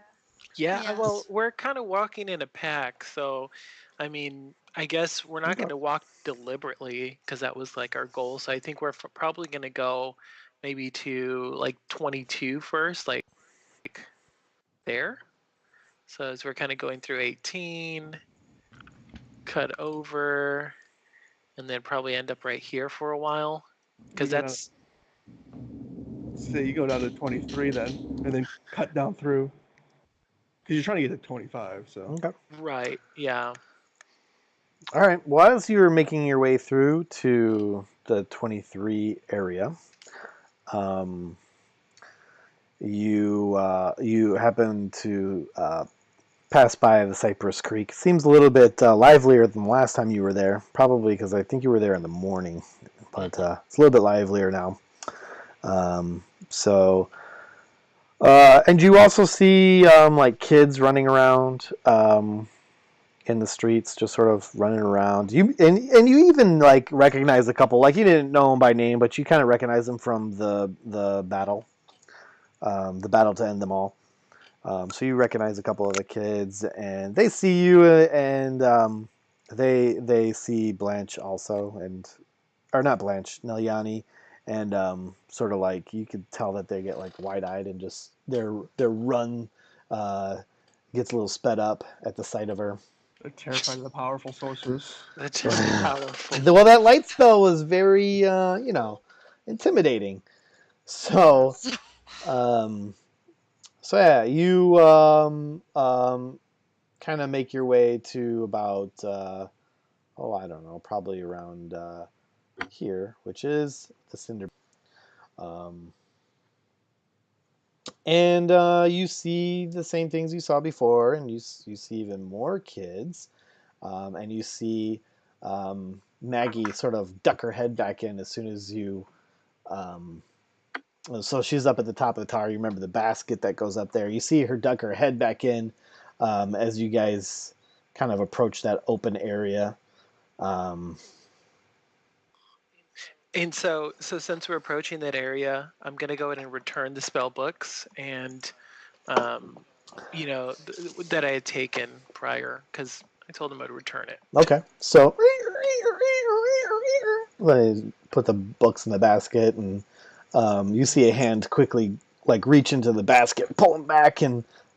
Yeah, Yeah. well, we're kind of walking in a pack, so I mean, I guess we're not Okay. going to walk deliberately because that was like our goal. So I think we're probably going to go maybe to like 22 first, like there. So as we're kind of going through 18, cut over, and then probably end up right here for a while because You go down- that's Say you go down to 23 then, and then cut down through. Because you're trying to get to 25, so. Okay. right. Yeah. All right. Well, as you're making your way through to the 23 area, um, you happen to pass by the Cypress Creek. It seems a little bit livelier than the last time you were there, probably because I think you were there in the morning, but it's a little bit livelier now. So, and you also see like kids running around in the streets, just sort of running around. And you even like recognize a couple. Like you didn't know them by name, but you kind of recognize them from the battle to end them all. So you recognize a couple of the kids, and they see you, and they see Blanche also, and or not Blanche, Nelyani, and sort of like you could tell that they get like wide-eyed and just their run gets a little sped up at the sight of her. They're terrified of the powerful sorcerers. That's just powerful. Well, that light spell was very intimidating. So. So yeah, you kind of make your way to about I don't know, probably around here, which is the cinder. Um, and you see the same things you saw before, and you see even more kids, and you see Maggie sort of duck her head back in as soon as you. So she's up at the top of the tower. You remember the basket that goes up there. You see her duck her head back in as you guys kind of approach that open area. And so since we're approaching that area, I'm gonna go ahead and return the spell books and, that I had taken prior because I told him I'd return it. Okay, so they put the books in the basket, and you see a hand quickly like reach into the basket, pull them back,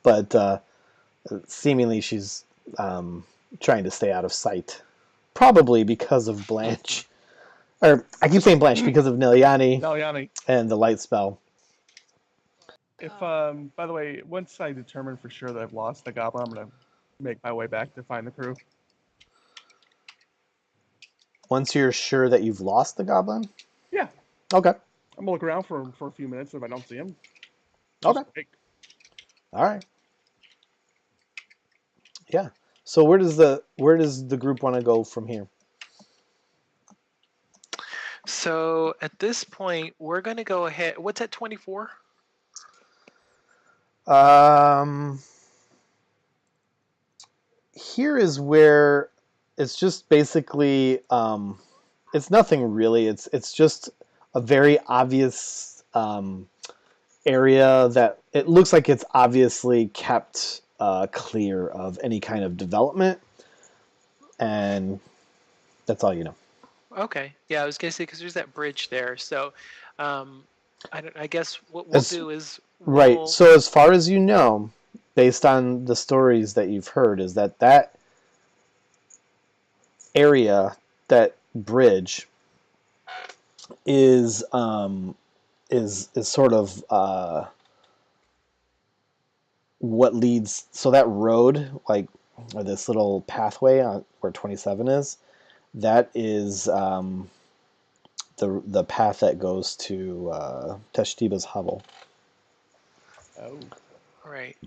but seemingly she's trying to stay out of sight, probably because of Blanche. Or I keep saying Blanche because of Nelyani Nelyani, and the light spell. if by the way, once I determine for sure that I've lost the goblin, I'm gonna make my way back to find the crew. Once you're sure that you've lost the goblin? Yeah. Okay. I'm gonna look around for him for a few minutes. If I don't see him, Okay. break. All right. Yeah. So where does the group want to go from here? So at this point, we're gonna go ahead. What's at 24? Here is where it's just basically it's nothing really. It's just a very obvious area that it looks like it's obviously kept clear of any kind of development, and that's all you know. Okay. Yeah, I was gonna say because there's that bridge there. So, I guess what we'll do is Right. we'll. So as far as you know, based on the stories that you've heard, is that that area, that bridge, is sort of what leads. So that road, like, or this little pathway on where 27 is, that is the path that goes to Tashtibas hovel. Oh. Right.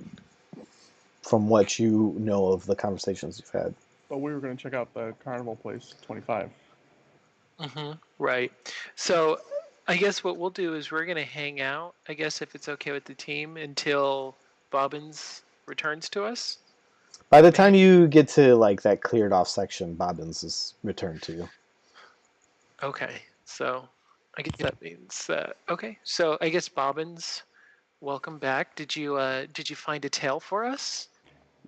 From what you know of the conversations you've had. But we were going to check out the carnival place, 25. Right. So I guess what we'll do is we're going to hang out, I guess, if it's okay with the team, until Bobbins returns to us. By the time you get to like that cleared off section, Bobbins is returned to you. Okay. So I guess that means okay. So I guess Bobbins, welcome back. Did you find a tale for us?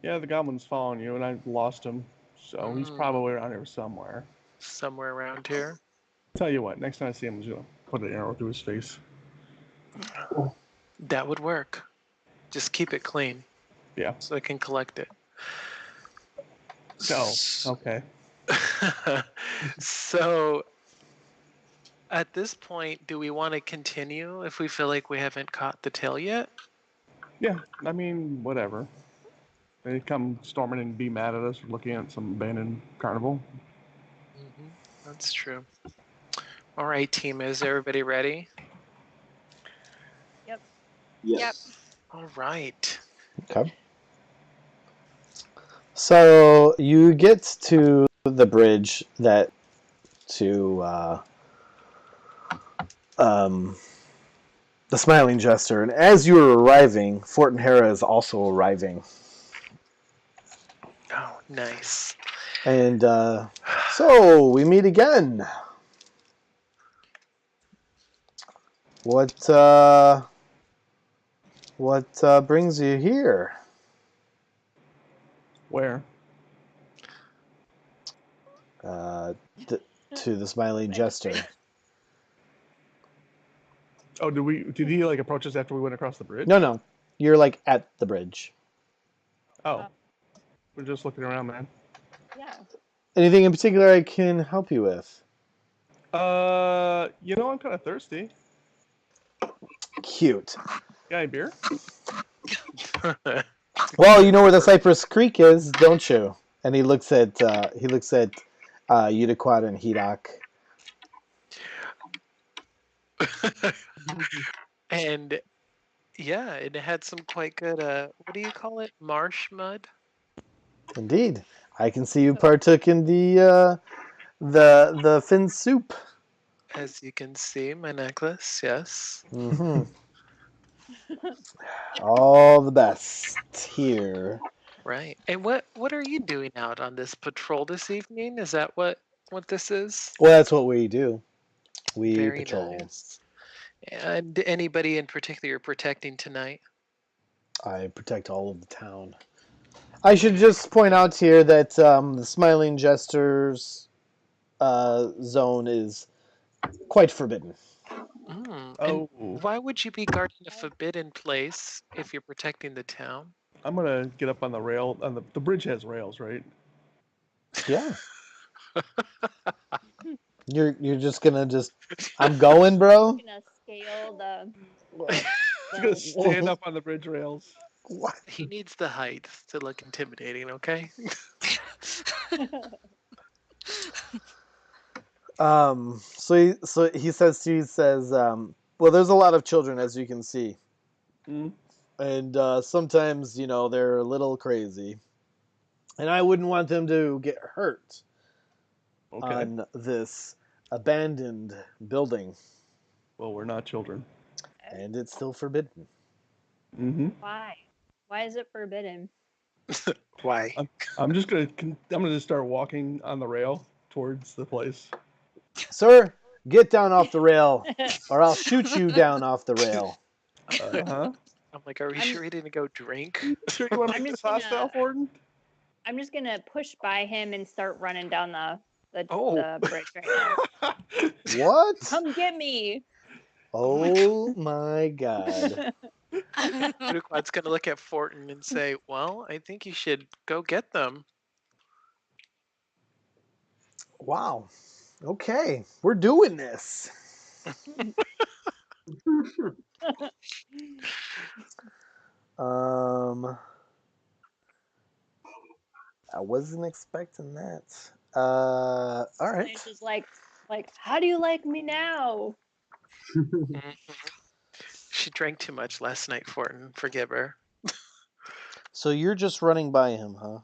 Yeah, the goblin's following you, and I lost him. So he's probably around here somewhere. Somewhere around here. Tell you what, next time I see him, I'm just going to put an arrow through his face. That would work. Just keep it clean Yeah. so I can collect it. Oh, okay. So at this point, do we want to continue if we feel like we haven't caught the tail yet? Yeah, I mean, whatever. They come storming and be mad at us for looking at some abandoned carnival. That's true. All right, team, is everybody ready? Yep. Yes. All right. Okay. So you get to the bridge that to the Smiling Jester, and as you are arriving, Fort and Hera is also arriving. Oh, nice. And so we meet again. What brings you here? Where? To the Smiling Jester. Oh, did he like approach us after we went across the bridge? No. You're like at the bridge. Oh. We're just looking around, man. Yeah. Anything in particular I can help you with? I'm kind of thirsty. Cute. Got any beer? Well, you know where the Cypress Creek is, don't you? And he looks at Udaquat and Hedok. And yeah, it had some quite good what do you call it? Marsh mud? Indeed, I can see you partook in the fin soup. As you can see, my necklace, yes. Mm-hmm. All the best here. Right. And what are you doing out on this patrol this evening? Is that what this is? Well, that's what we do. We Very patrol. nice. And anybody in particular you're protecting tonight? I protect all of the town. I should just point out here that the Smiling Jester's zone is quite forbidden. And why would you be guarding a forbidden place if you're protecting the town? I'm gonna get up on the rail. On the bridge has rails, right? Yeah. You're just gonna I'm going, bro. Gonna scale the. Just gonna stand up on the bridge rails. What? He needs the height to look intimidating, okay? So he says, well, there's a lot of children, as you can see. And sometimes, they're a little crazy. And I wouldn't want them to get hurt on this abandoned building. Well, we're not children. And it's still forbidden. Why? Why is it forbidden? Why? I'm just gonna start walking on the rail towards the place. Sir, get down off the rail, or I'll shoot you down off the rail. I'm like, are we sure he didn't go drink? Sure you want to make this hostile, Forden? I'm just gonna push by him and start running down the bridge right now. What? Come get me! Oh my God. Uruquad's gonna look at Fortin and say, "Well, I think you should go get them." Wow. Okay, we're doing this. I wasn't expecting that. All right. Blanche is like, how do you like me now? Mhm. She drank too much last night, Fortin. Forgive her. So you're just running by him, huh?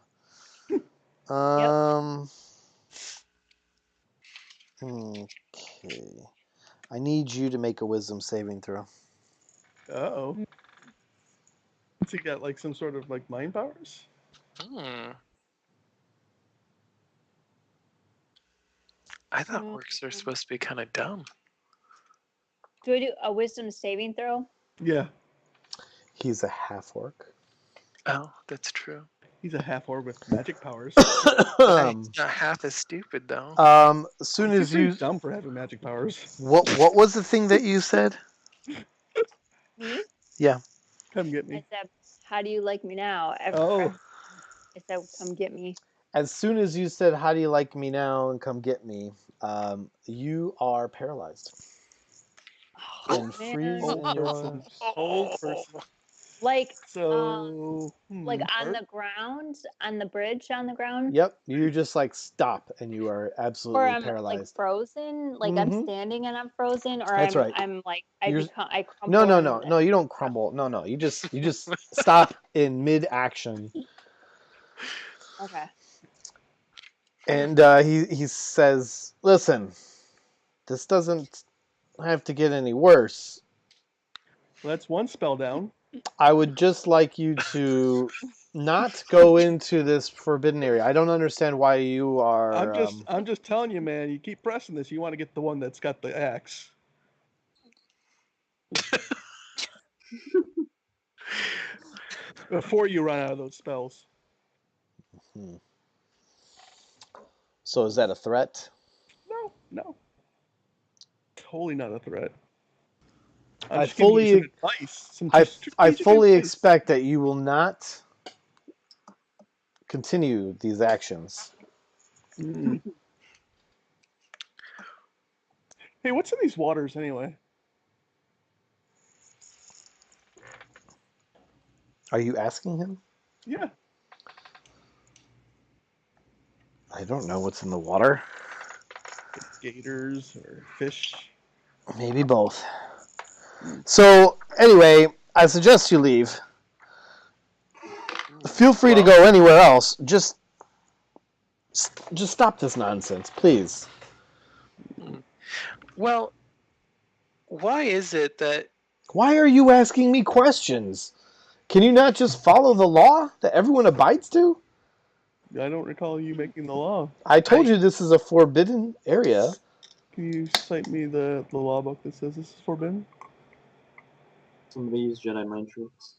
Okay. I need you to make a wisdom saving throw. Uh-oh. Has he got like some sort of like mind powers? Hmm. I thought orcs are supposed to be kind of dumb. Do I do a wisdom saving throw? Yeah, He's a half orc. Oh, that's true. he's a half orc with magic powers. He's not half as stupid though. As soon He's as you, dumb for having magic powers. what was the thing that you said? Me? Yeah. Come get I me. said, how do you like me now? Oh, I said, come get me. As soon as you said, "How do you like me now?" and "Come get me," you are paralyzed Oh, and man. freeze in your. Old person. Like, So, like on Art? the ground, on the bridge on the ground, Yep, you just like stop and you are or absolutely I'm like paralyzed. frozen, like I'm Mhm. standing and I'm frozen, or That's right. I'm like You're- I crumble. No, you don't crumble. No, you just stop in mid action. Okay. And he says, "Listen, this doesn't have to get any worse. Well, that's one spell down. I would just like you to not go into this forbidden area. I don't understand why you are. I'm just telling you, man. You keep pressing this. You want to get the one that's got the axe. Before you run out of those spells. So is that a threat? No. Totally not a threat. I'm I just giving you fully- some advice. Some I strategic fully advice. expect that you will not continue these actions. Mm. Hey, what's in these waters anyway? Are you asking him? Yeah. I don't know what's in the water. Gators or fish. Maybe both. So anyway, I suggest you leave. Feel free to go anywhere else. Just stop this nonsense, please. Well, why is it that Why are you asking me questions? Can you not just follow the law that everyone abides to? I don't recall you making the law. I told you this is a forbidden area. Can you cite me the law book that says this is forbidden? Somebody use Jedi mind tricks.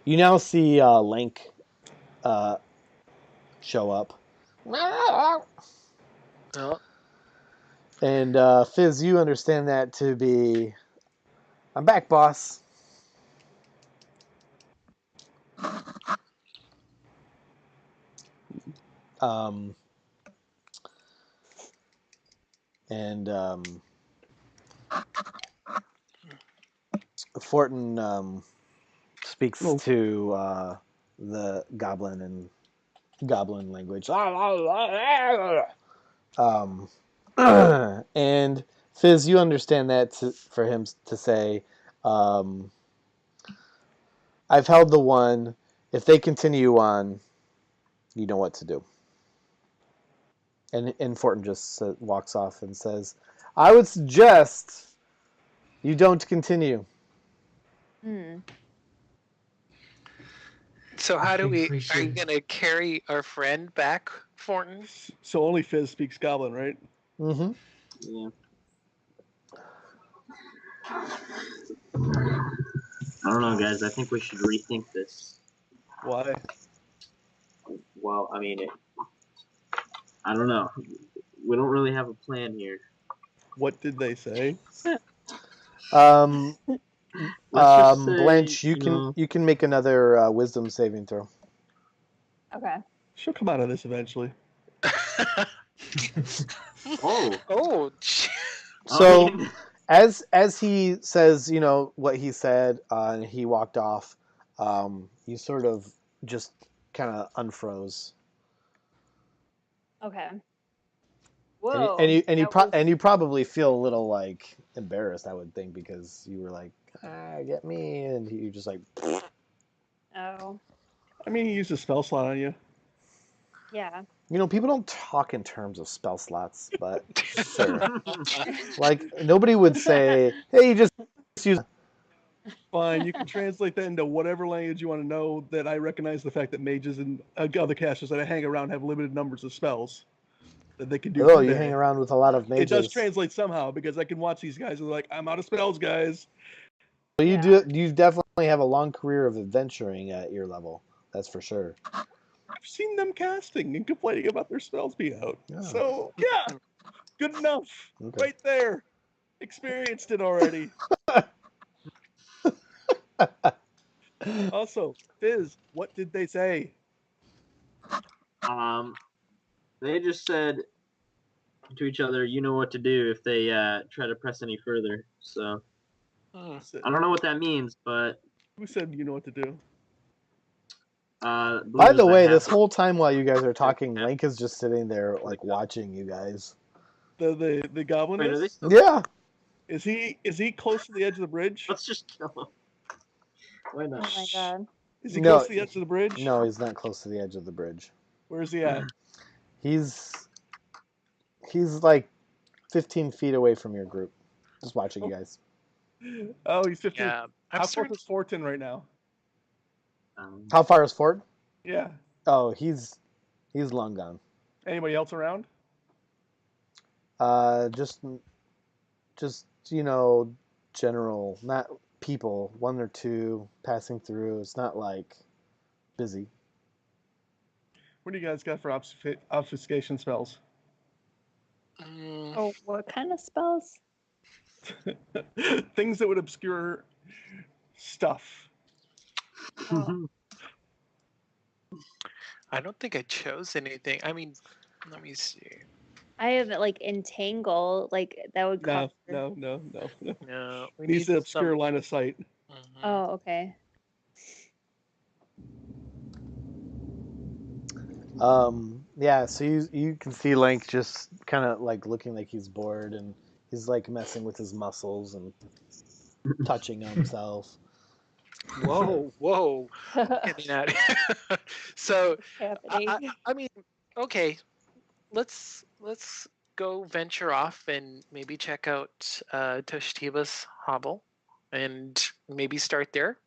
You now see Link show up. oh, And Fizz, you understand that to be, "I'm back, boss." And Fortin speaks to the goblin in goblin language. And Fizz, you understand that for him to say, "I've held the one. If they continue on, you know what to do." And Fortin just walks off and says, "I would suggest you don't continue." so how I do think we? we Are you should. gonna carry our friend back, Fortin? So only Fizz speaks Goblin, right? Mm-hmm. Yeah. I don't know, guys. I think we should rethink this. Why? Well, I mean, I don't know. We don't really have a plan here. What did they say? Let's just say, Blanche, you know, can make another wisdom saving throw. Okay. She'll come out of this eventually. oh, Oh, gee. So, I mean, as he says, what he said, and he walked off, you sort of just kind of unfroze, Okay. and Whoa. you that was- and you probably feel a little like embarrassed, I would think, because you were like, get me, and you just like, Oh. I mean, he used a spell slot on you. Yeah. people don't talk in terms of spell slots, but sure, like nobody would say, hey, you just use. Fine, you can translate that into whatever language you want to know. That I recognize the fact that mages and other casters that I hang around have limited numbers of spells that they can do Oh, per you day. hang around with a lot of It does mages. translate somehow because I can watch these guys and they're like, I'm out of spells, guys. Well, Yeah. you definitely have a long career of adventuring at your level. That's for sure. I've seen them casting and complaining about their spells being out. Yeah. So yeah, good enough. Okay. Right there. Experienced it already. Also, Fizz, what did they say? they just said to each other, "You know what to do" if they try to press any further. So Hmm. I don't know what that means, but Who said you know what to do? I believe By it was the way, this half- whole time while you guys are talking, Link is just sitting there like watching you guys. The goblin Wait, are they is? still? Yeah. Is he close to the edge of the bridge? Let's just kill him. Why Oh not? my god. Is he No, close to the edge of the bridge? No, he's not close to the edge of the bridge. Where is he at? He's like 15 feet away from your group, just watching you guys. Oh, he's 15. Yeah, I'm How close starting. is Fortin right now? How far is Ford? Yeah. Oh, he's long gone. Anybody else around? Just general, not people, one or two passing through. It's not like busy. What do you guys got for obfuscation spells? Mm, Oh, what kind of spells? Things that would obscure stuff. Oh. I don't think I chose anything. I mean, let me see. I have like entangle, like that would cover. No. No, we Needs need to obscure some. line of sight. Mhm. Oh, okay. Yeah, so you can see Link just kind of like looking like he's bored, and he's like messing with his muscles and touching himself. Whoa, whoa, getting out of here. So, Happening. I mean, okay, let's go venture off and maybe check out Tashtibas hovel, and maybe start there.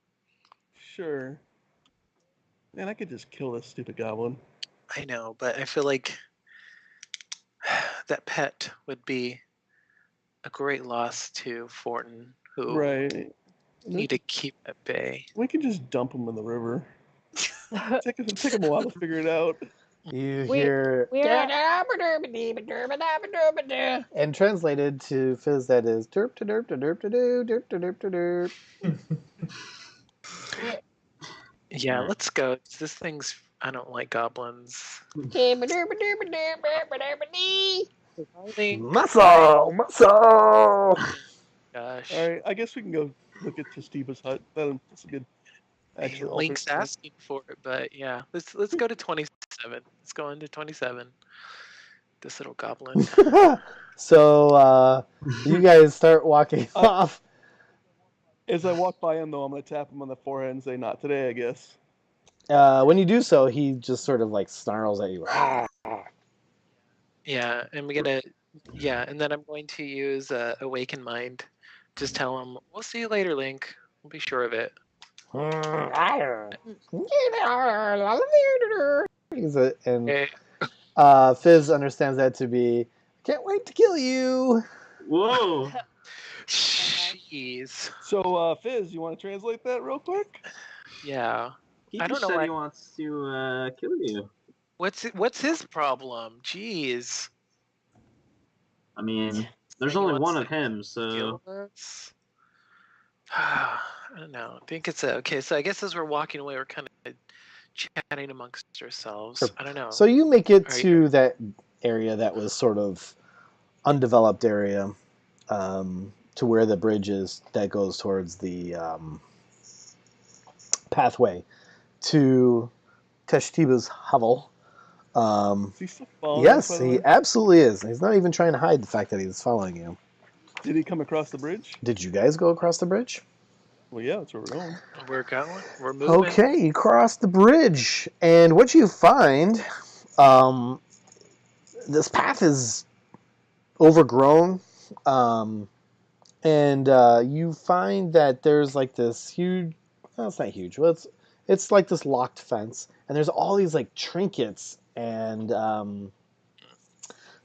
Sure. Man, I could just kill this stupid goblin. I know, but I feel like that pet would be a great loss to Fortin, who Right. need to keep at bay. We could just dump him in the river. Take him a while to figure it out. You We- hear We're and translated to Fizz, that is derp to derp to derp to do derp to derp to derp. Yeah, let's go. This thing's. I don't like goblins. Muscle. Gosh. All right, I guess we can go look at Tashtibas' hut. That's a good actual Link's alternate. asking for it, but yeah, let's go to 27. Let's go into 27. This little goblin. So you guys start walking off. As I walk by him, though, I'm going to tap him on the forehead and say, "Not today, I guess." When you do so, he just sort of like snarls at you. Yeah, and and then I'm going to use Awaken Mind. Just tell him, we'll see you later, Link. We'll be sure of it. And Okay. Fizz understands that to be, can't wait to kill you. Whoa! Jeez. So, Fizz, you want to translate that real quick? Yeah. He I just don't know said why- he wants to kill you. What's his problem? Jeez. I mean, there's Saying he only wants one to of him, so kill us? I don't know. I think it's okay. So I guess as we're walking away, we're kind of chatting amongst ourselves. Sure. I don't know. So you make it Are you- to that area that was sort of undeveloped area, to where the bridge is that goes towards the pathway to Tashtibas' hovel. Is he still following us, Yes, by the he way? absolutely is. He's not even trying to hide the fact that he's following you. Did he come across the bridge? Did you guys go across the bridge? Well, yeah, that's where we're going. We're going. We're moving. Okay, you cross the bridge, and what you find, this path is overgrown, and you find that there's like this huge. Well, it's not huge. Well, it's like this locked fence, and there's all these like trinkets and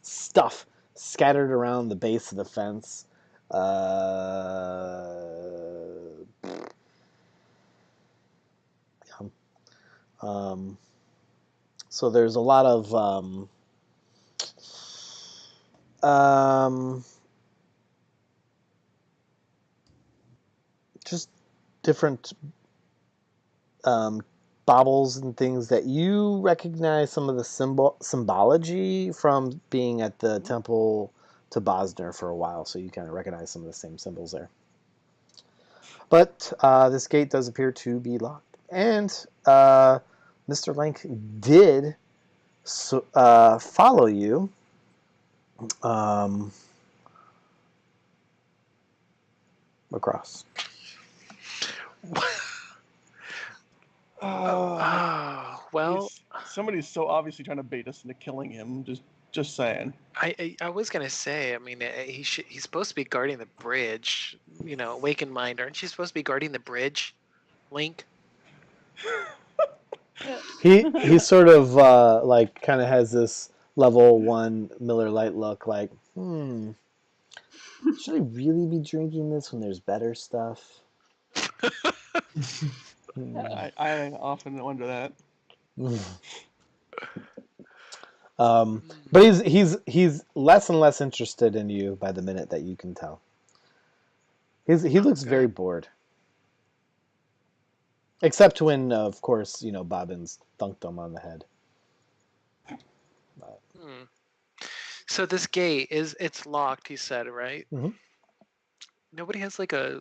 stuff scattered around the base of the fence. Um, so there's a lot of just different baubles and things that you recognize some of the symbology from being at the temple to Bosner for a while, so you kind of recognize some of the same symbols there. But this gate does appear to be locked, and Mr. Link did follow you. Across. Well, Somebody's so obviously trying to bait us into killing him. Just saying. I was gonna say. I mean, he's supposed to be guarding the bridge. You know, Awakened Mind. Aren't you supposed to be guarding the bridge, Link? He sort of like kind of has this level 1 Miller Lite look, like, should I really be drinking this when there's better stuff? I often wonder that. But he's less and less interested in you by the minute that you can tell. He looks very bored. Except when, of course, Bobbins thunked him on the head. But, So this gate it's locked. He said, right? Mhm. Nobody has like a.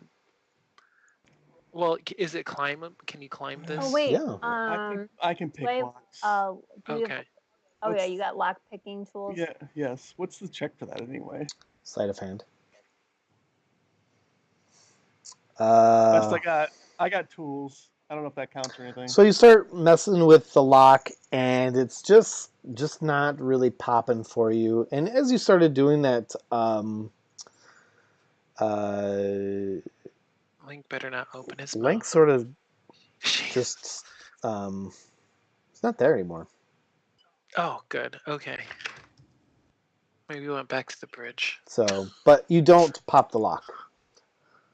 Well, is it climb? Can you climb this? Oh wait. Yeah. I can pick do I have, locks. do you have, Okay. oh yeah, What's- you got lock picking tools. Yeah. Yes. What's the check for that anyway? Sleight of hand. Best I got tools. I don't know if that counts or anything. So you start messing with the lock, and it's just not really popping for you. And as you started doing that, Link better not open his mouth. Link sort of Jeez. just it's not there anymore. Oh, good. Okay. Maybe we went back to the bridge. So, but you don't pop the lock.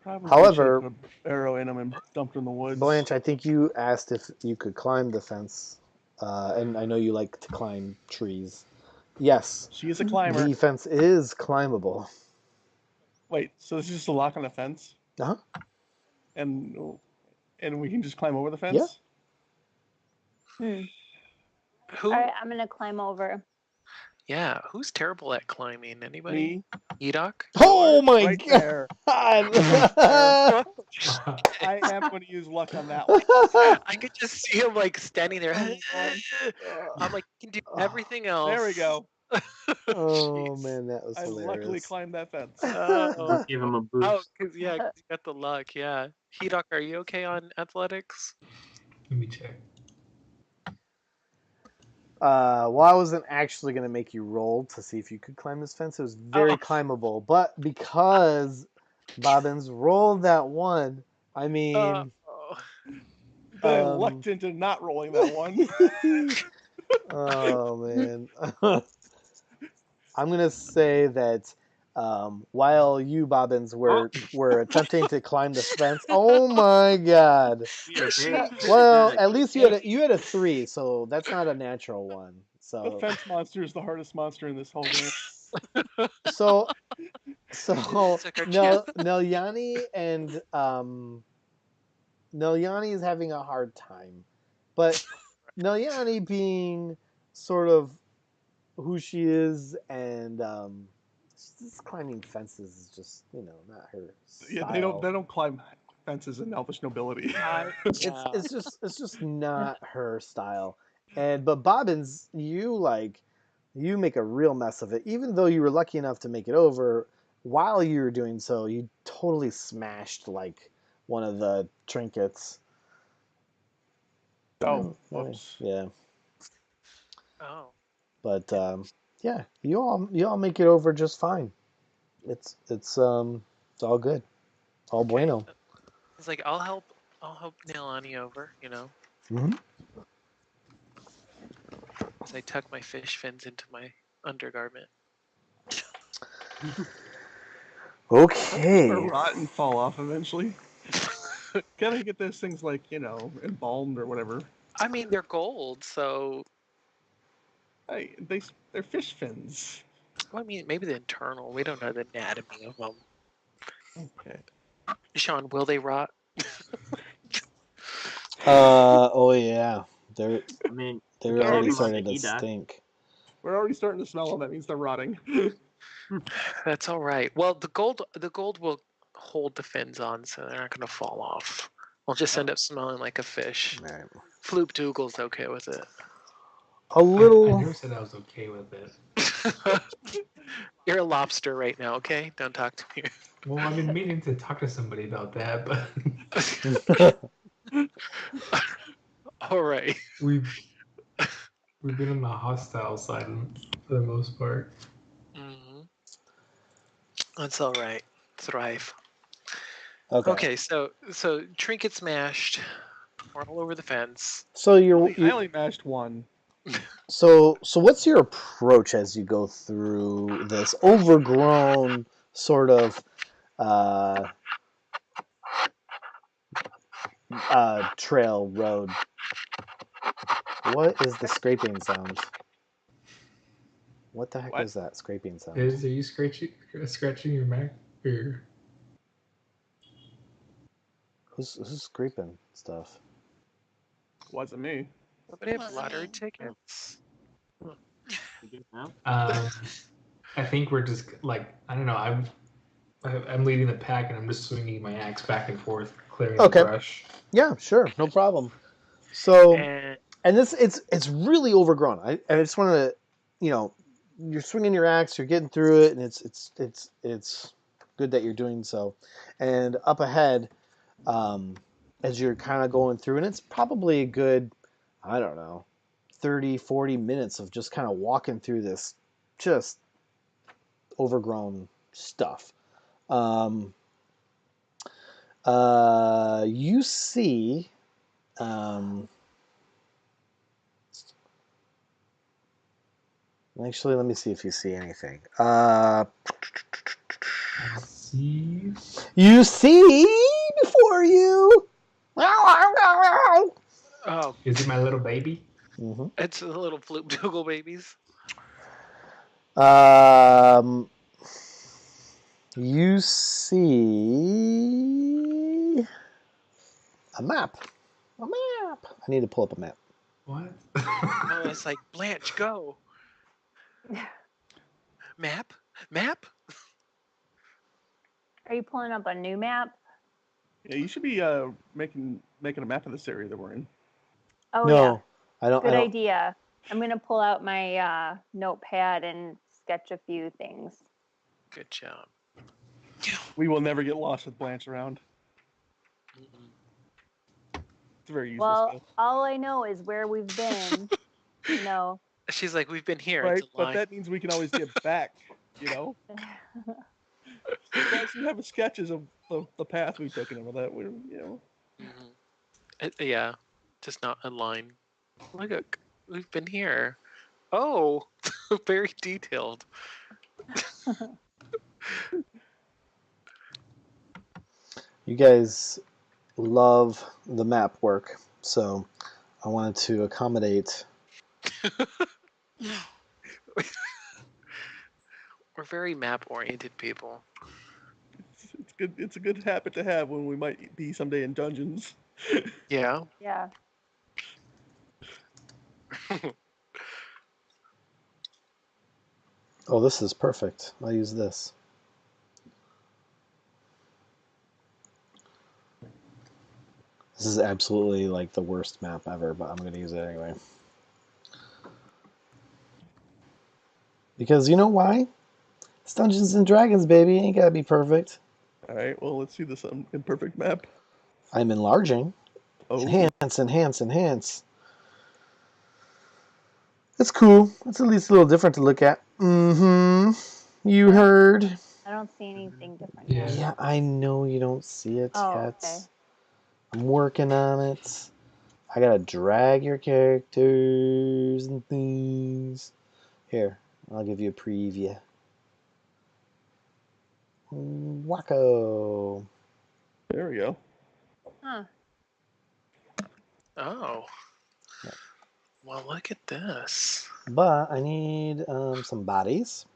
Probably However, should've put an arrow in him and dumped in the woods. Blanche, I think you asked if you could climb the fence, and I know you like to climb trees. Yes, She is a climber. the fence is climbable. Wait, so this is just a lock on the fence, Uh-huh. and we can just climb over the fence? Hmm. Who? All right, I'm gonna climb over. Yeah. Who's terrible at climbing? Anybody? Me, Edok? Oh my right god! there. I I am going to use luck on that one. I could just see him like standing there. I'm like, you can do everything else. There we go. Oh Jeez. man, that was I luckily hilarious. climbed that fence. Oh, Give him a boost. oh, cause yeah, 'cause you got the luck. Yeah. Edok, are you okay on athletics? Let me check. Well, I wasn't actually going to make you roll to see if you could climb this fence. It was very Oh. climbable, but because Bobbins rolled that one, I mean, Oh. But I lucked into not rolling that one. oh man, I'm going to say that while you, Bobbins, were attempting to climb the fence, oh my god. Well, at least you had a 3, so that's not a natural one. The So fence monster is the hardest monster in this whole game. so So Suck our chip. Nelyani and Nelyani is having a hard time, but Nelyani being sort of who she is and just climbing fences is just not her Yeah, style. they don't climb fences in elvish nobility. Yeah. It's just not her style. But Bobbins, you make a real mess of it. Even though you were lucky enough to make it over, while you were doing so, you totally smashed like one of the trinkets. Oh, Oh, whoops. yeah. Oh. But yeah, you all make it over just fine. It's all good. All Okay. bueno. He's like, I'll help Nailani over, Mm-hmm. as I tuck my fish fins into my undergarment. Okay. Or rot and fall off eventually. Gotta get those things like, embalmed or whatever. I mean, they're gold, so Hey, they're fish fins. well, I mean, maybe the internal. We don't know the anatomy of them. Okay. Sean, will they rot? Oh yeah. They're I mean, they're you can already take 'em on starting the to Edoc. stink. We're already starting to smell them. That means they're rotting. That's all right. Well, the gold will hold the fins on, so they're not going to fall off. We'll just end up smelling like a fish. All right. Floop Doogle's okay with it. A I little. never said I was okay with it. You're a lobster right now, okay? Don't talk to me. Well, I've been meaning to talk to somebody about that, but All right. we've been on the hostile side for the most part. Mm-hmm. That's all right. Thrive. Okay. Okay, so trinket smashed. We're all over the fence. So I only mashed one. so what's your approach as you go through this overgrown sort of trail road? What is the scraping sound? What the heck What? is that scraping sound? Are you scratching your Mac? Or Who's scraping stuff? Wasn't me. Nobody have Wasn't lottery me. tickets. You get now? I think we're just like I don't know. I'm leading the pack and I'm just swinging my axe back and forth, clearing Okay. the brush. Yeah, sure, no problem. So, And and this it's really overgrown. I just want to, you're swinging your axe, you're getting through it, and it's good that you're doing so. And up ahead, as you're kind of going through, and it's probably a good, I don't know, 30, 40 minutes of just kind of walking through this just overgrown stuff. You see, actually, let me see if you see anything. I see. You see before you. oh, Is it my little baby? Mm-hmm. it's the little Floop Doogle babies. You see a map. A map. I need to pull up a map. What? Oh, it's like Blanche, go. Map. Are you pulling up a new map? Yeah, you should be making a map of this area that we're in. Oh No, yeah, I don't. good idea. I'm gonna pull out my notepad and sketch a few things. Good job. We will never get lost with Blanche around. Mm-mm. It's a very useless Well, skill. all I know is where we've been. She's like, we've been here. Right, It's a but line. that means we can always get back, As long as you have sketches of the path we took and all that, Mm-hmm. Yeah, just not a line. Look, we've been here. Oh, very detailed. You guys love the map work, so I wanted to accommodate. We're very map-oriented people. It's good. It's a good habit to have when we might be someday in dungeons. Yeah. Yeah. Oh, this is perfect. I'll use this. This is absolutely like the worst map ever, but I'm going to use it anyway. Because you know why? It's Dungeons and Dragons, baby. Ain't got to be perfect. All right. Well, let's see this imperfect map. I'm enlarging. Oh. Enhance, enhance, enhance. It's cool. It's at least a little different to look at. Mm-hmm. You heard. I don't see anything different Yeah. yet. Yeah, I know you don't see it Oh, yet. okay. I'm working on it. I gotta drag your characters and things. Here, I'll give you a preview. Wacko. There we go. Huh. Oh. Yep. Well, look at this. But I need some bodies.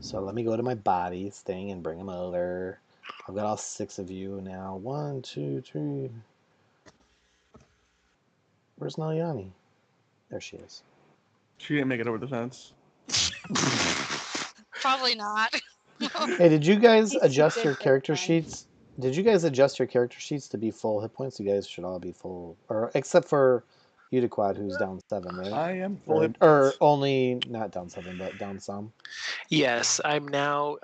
So let me go to my bodies thing and bring them over. I've got all 6 of you now. 1, 2, 3. Where's Nalyani? There she is. She didn't make it over the fence. Probably not. Hey, did you guys He's too adjust good your for character the fun. sheets? Did you guys adjust your character sheets to be full hit points? You guys should all be full, or except for Udiquad, who's down 7, right? I am full Or, hit or points. only not down 7, but down some. Yes, I'm now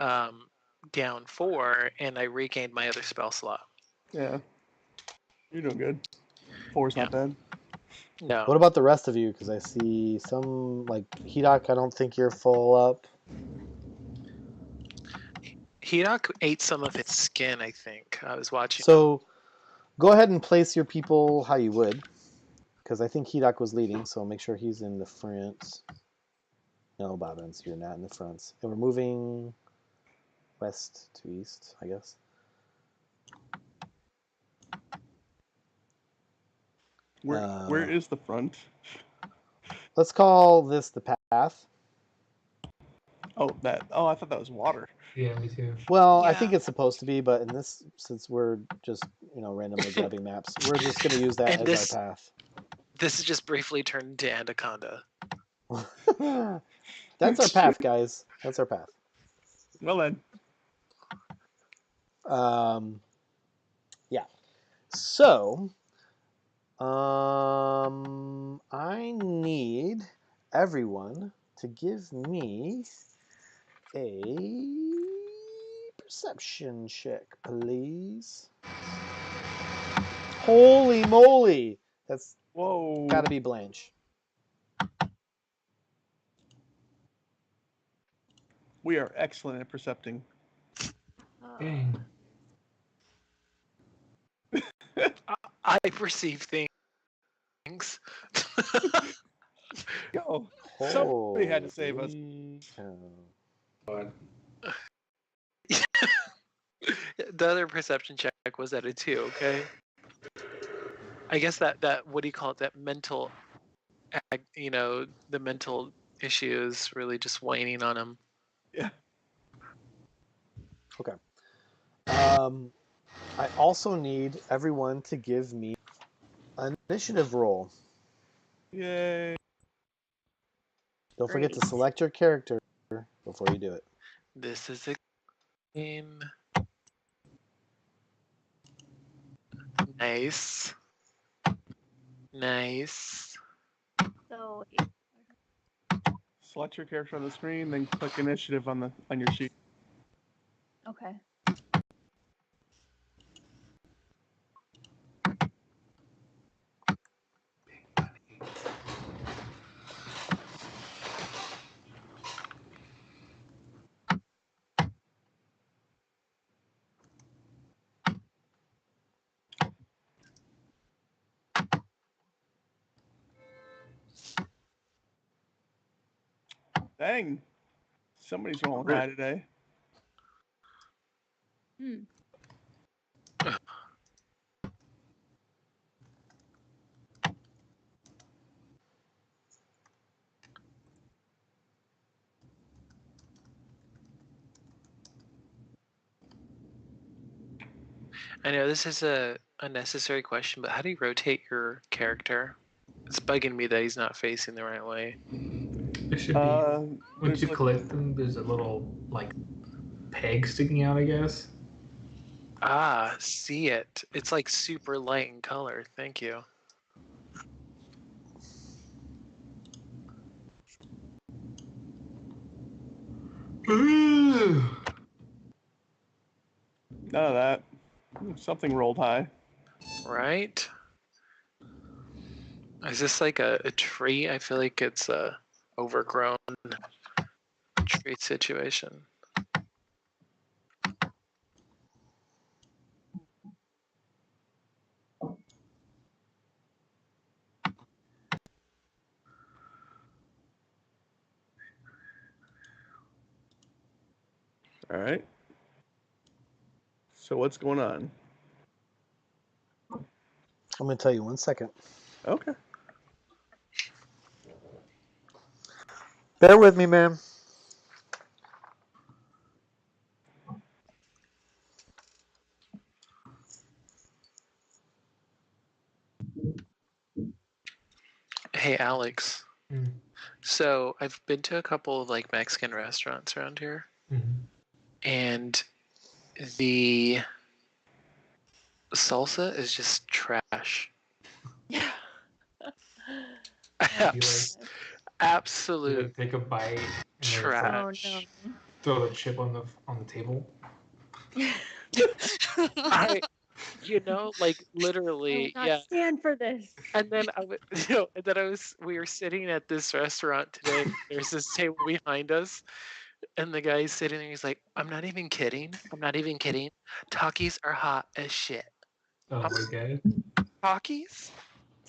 down 4, and I regained my other spell slot. Yeah. You're doing good. 4's not bad. No. What about the rest of you? Because I see some like Hedok. I don't think you're full up. Hedok ate some of its skin, I think. I was watching him. So go ahead and place your people how you would, because I think Hedok was leading. So make sure he's in the front. No, Bobbins, you're not in the front. And we're moving west to east, I guess. Where is the front? Let's call this the path. Oh, that. Oh, I thought that was water. Yeah, me too. Well, I Yeah. think it's supposed to be, but in this, since we're just randomly grabbing maps, we're just going to use that And as this- our path. This is just briefly turned into Anaconda. That's our path, guys. That's our path. Well then. Yeah. So, I need everyone to give me a perception check, please. Holy moly! That's Whoa. got to be Blanche. We are excellent at percepting. Dang. I perceive things. Go. Somebody had to save us. Holy cow. But The other perception check was at a 2, okay? I guess that what do you call it? That mental, the mental issue is really just waning on him. Yeah. Okay. I also need everyone to give me an initiative roll. Yay. Don't forget to Great. select your character before you do it. This is a game. Nice. Nice. So Select your character on the screen, then click initiative on your sheet. okay. Dang. Somebody's rolling high today. Hmm. I know this is a unnecessary question, but how do you rotate your character? It's bugging me that he's not facing the right way. It should be. Once There's you like- collect them, there's a little like peg sticking out, I guess. Ah, see it. It's like super light in color. Thank you. None of that. Something rolled high. Right? Is this like a tree? I feel like it's a overgrown tree situation. All right. So what's going on? I'm going to tell you 1 second. Okay. Bear with me, man. Hey, Alex. Mm. So I've been to a couple of like Mexican restaurants around here, Mm-hmm. and the salsa is just trash. Yeah. Absolute Take a bite and then it's like, trash. Oh no. throw the chip on the table. Like I literally, will not yeah. stand for this. And then we were sitting at this restaurant today. There's this table behind us, and the guy's sitting there. He's like, "I'm not even kidding. I'm not even kidding. Takis are hot as shit. Oh my god. Takis,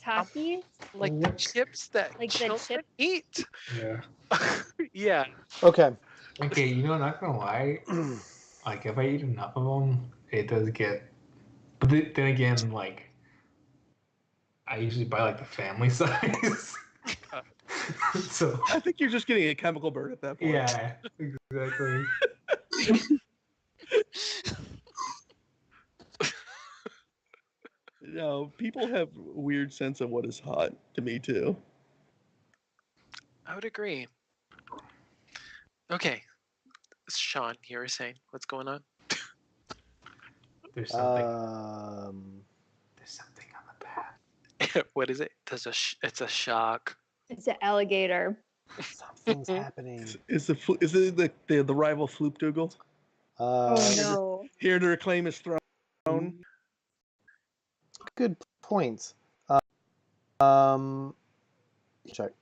Takis? like the What? chips that Like the children chip? eat." Yeah. Yeah. Okay. Okay, not gonna lie. Like, if I eat enough of them, it does get. But then again, like, I usually buy like the family size. So. I think you're just getting a chemical burn at that point. Yeah, exactly. No, people have a weird sense of what is hot to me too. I would agree. Okay, Sean, you were saying what's going on? There's something. There's something on the path. What is it? It's a shock. It's an alligator. Something's happening. Is it the rival Floop Dougal Oh no. here to reclaim his throne? Good point. Check.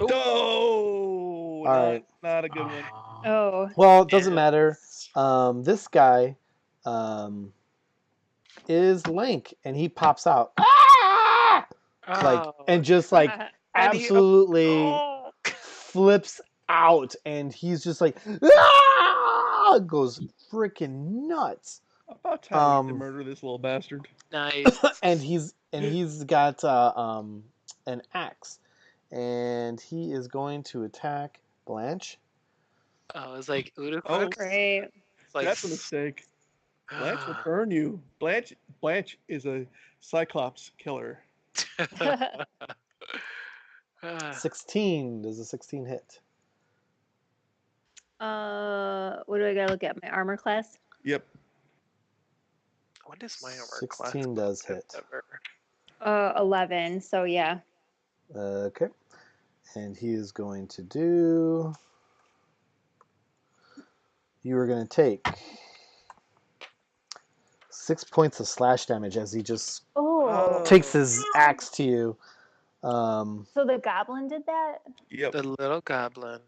Oh. No, right. not a good one. Oh. Well, it doesn't Yeah. matter. This guy is Link, and he pops out and just like And he- absolutely Oh. flips out, and he's just like goes freaking nuts. About time we Um, to murder this little bastard. Nice. and he's got an axe, and he is going to attack Blanche. Oh, it's like Udo Oh, Cook. Great. It's like that's a mistake. Blanche will burn you. Blanche is a Cyclops killer. 16. Does a 16 hit? What do I gotta look at? My armor class? Yep. What is my armor 16 class? does hit. Ever? 11. So yeah. Okay. And he is going to do. You are going to take 6 points of slash damage as he just Oh. takes his axe to you. So the goblin did that? Yep. The little goblin.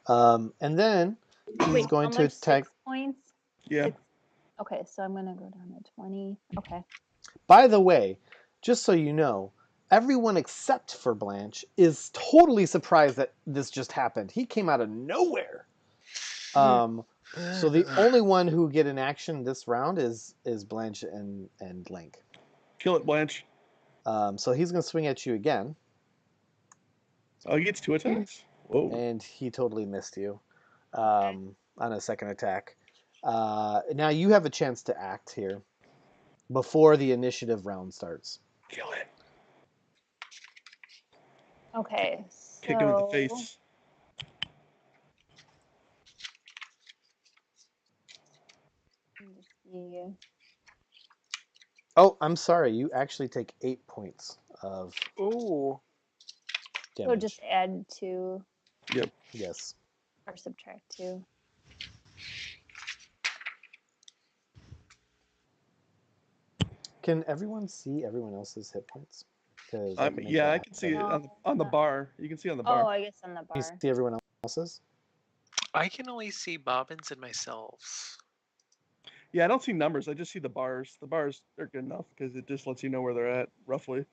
Oh. And then he's Wait, going how to much? attack. 6 points? Yeah. Six- Okay, so I'm gonna go down to 20. Okay. By the way, just so you know, everyone except for Blanche is totally surprised that this just happened. He came out of nowhere. So the only one who get an action this round is Blanche and Link. Kill it, Blanche. So he's going to swing at you again, Oh, he gets 2 attacks? Whoa. and he totally missed you on a second attack. Now you have a chance to act here before the initiative round starts. Kill it. Okay. Kick him in the So face. let me see. Oh, I'm sorry. You actually take 8 points of Ooh. So damage. just add 2 Yep. Yes. or subtract 2. Can everyone see everyone else's hit points? Because Yeah, I can see it No, on the not- bar. You can see on the Oh, bar. I guess on the you bar. see everyone else's. I can only see Bobbins and myself. Yeah, I don't see numbers. I just see the bars. The bars are good enough because it just lets you know where they're at roughly.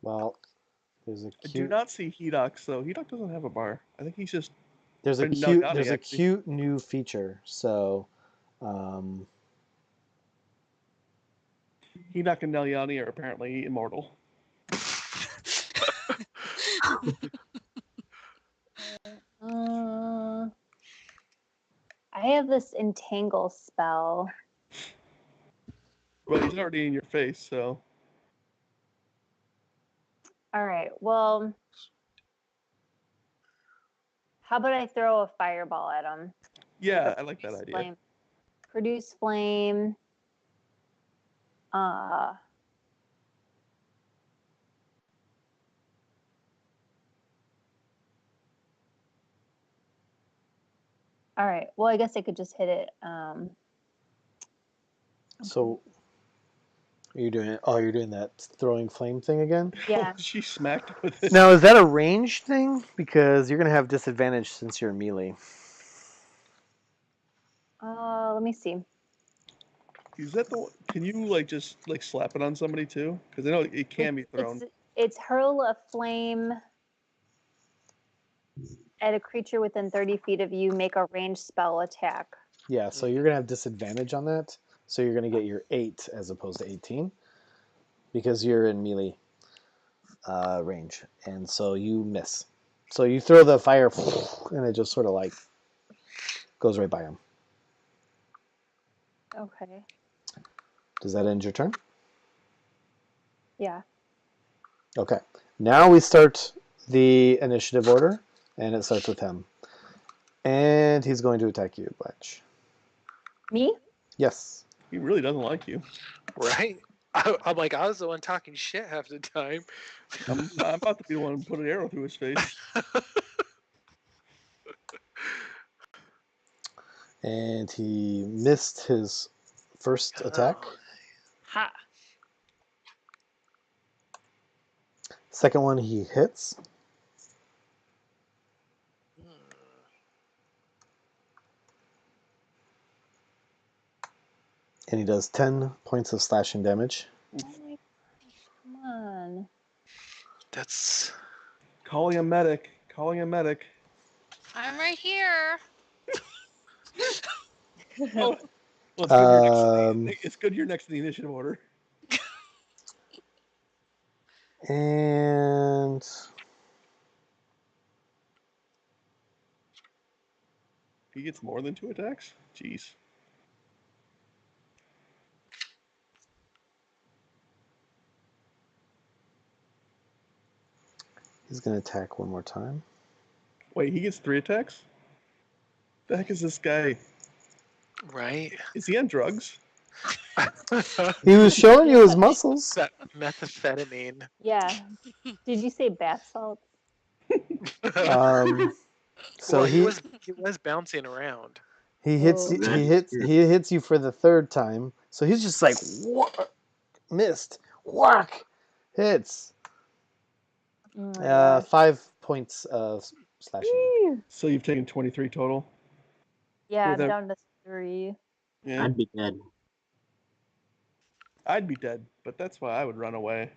Well, there's a I do cute. not see Hedok, so Hedok doesn't have a bar. I think he's just. There's a or no, cute. Yanni, There's a actually. cute new feature. So, um, Hedok and Nelyani are apparently immortal. I have this entangle spell. Well, he's already in your face, so. All right. Well, how about I throw a fireball at him? Yeah, I like that idea. Flame. Produce flame. All right. Well, I guess I could just hit it. so you're doing. Oh, you're doing that throwing flame thing again. Yeah. Oh, she smacked with it. Now, is that a range thing? Because you're gonna have disadvantage since you're melee. Let me see. Is that the one? Can you just slap it on somebody too? Because I know it can be thrown. It's hurl a flame at a creature within 30 feet of you. Make a ranged spell attack. Yeah. So you're gonna have disadvantage on that. So you're gonna get your 8 as opposed to 18 because you're in melee range, and so you miss. So you throw the fire, and it just sort of like goes right by him. Okay. Does that end your turn? Yeah. Okay. Now we start the initiative order, and it starts with him. And he's going to attack you, Blanche. Me? Yes. He really doesn't like you. Right? I'm like, I was the one talking shit half the time. I'm about to be the one to put an arrow through his face. And he missed his first attack. Ha. Second one he hits. And he does 10 points of slashing damage. Oh my, come on. That's Calling a medic. Calling a medic. I'm right here. Oh, well, Um, it's good you're next to the initiative order. and He gets more than 2 attacks? Jeez. he's going to attack one more time. Wait, he gets 3 attacks? The heck is this guy? right. Is he on drugs? He was showing you his muscles. That methamphetamine. Yeah. Did you say bath salts? So well, he was bouncing around. he hits Oh. he hits you for the third time. So he's just like missed, whack, hits. Oh my gosh. 5 points of slashing. Whew. So you've taken 23 total? Yeah, I'm Without- down to 3. Yeah. I'd be dead. I'd be dead, but that's why I would run away.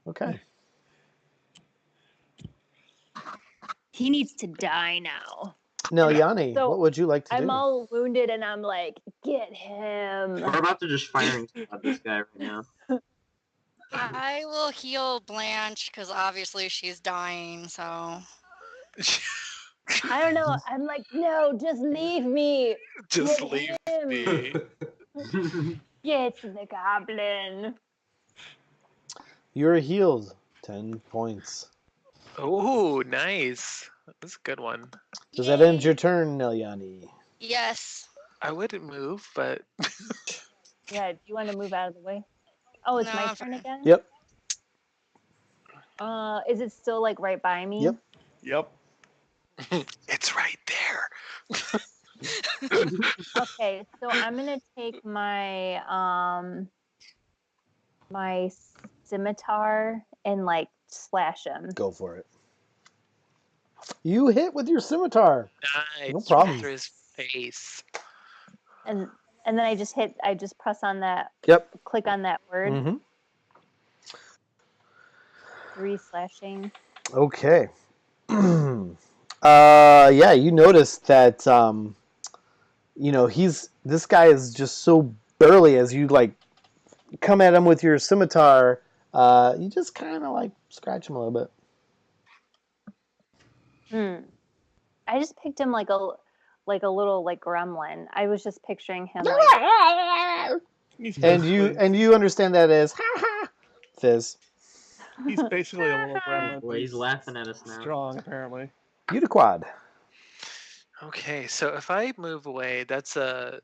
Okay. He needs to die now. Nelyani, So, what would you like to I'm do? all wounded and I'm like, get him. We're about to just firing squad this guy right now. I will heal Blanche because obviously she's dying. So I don't know. I'm like, no, just leave me. Just Get leave him. me. Get the goblin. You're healed 10 points. Oh, nice. That's a good one. Does that end Yay. your turn, Nelyani? Yes. I wouldn't move, but Yeah, do you want to move out of the way? Oh, it's No, my I'm turn fine. again? Yep. Is it still like right by me? Yep. Yep. it's right there. Okay, so I'm gonna take my my scimitar and like slash him. Go for it. You hit with your scimitar. Nice. No problem. Through his face. And then I just press on that, Yep. click on that word, Mm-hmm. 3 slashing. Okay. Yeah, you notice that this guy is just so burly as you like come at him with your scimitar, you just kind of like scratch him a little bit. I just picked him like a little like gremlin. I was just picturing him like He's And basically, you understand that as ha ha Fizz. he's basically a little gremlin. Boy, he's laughing at us now. Strong, apparently. Uniquad. Okay, so if I move away, that's a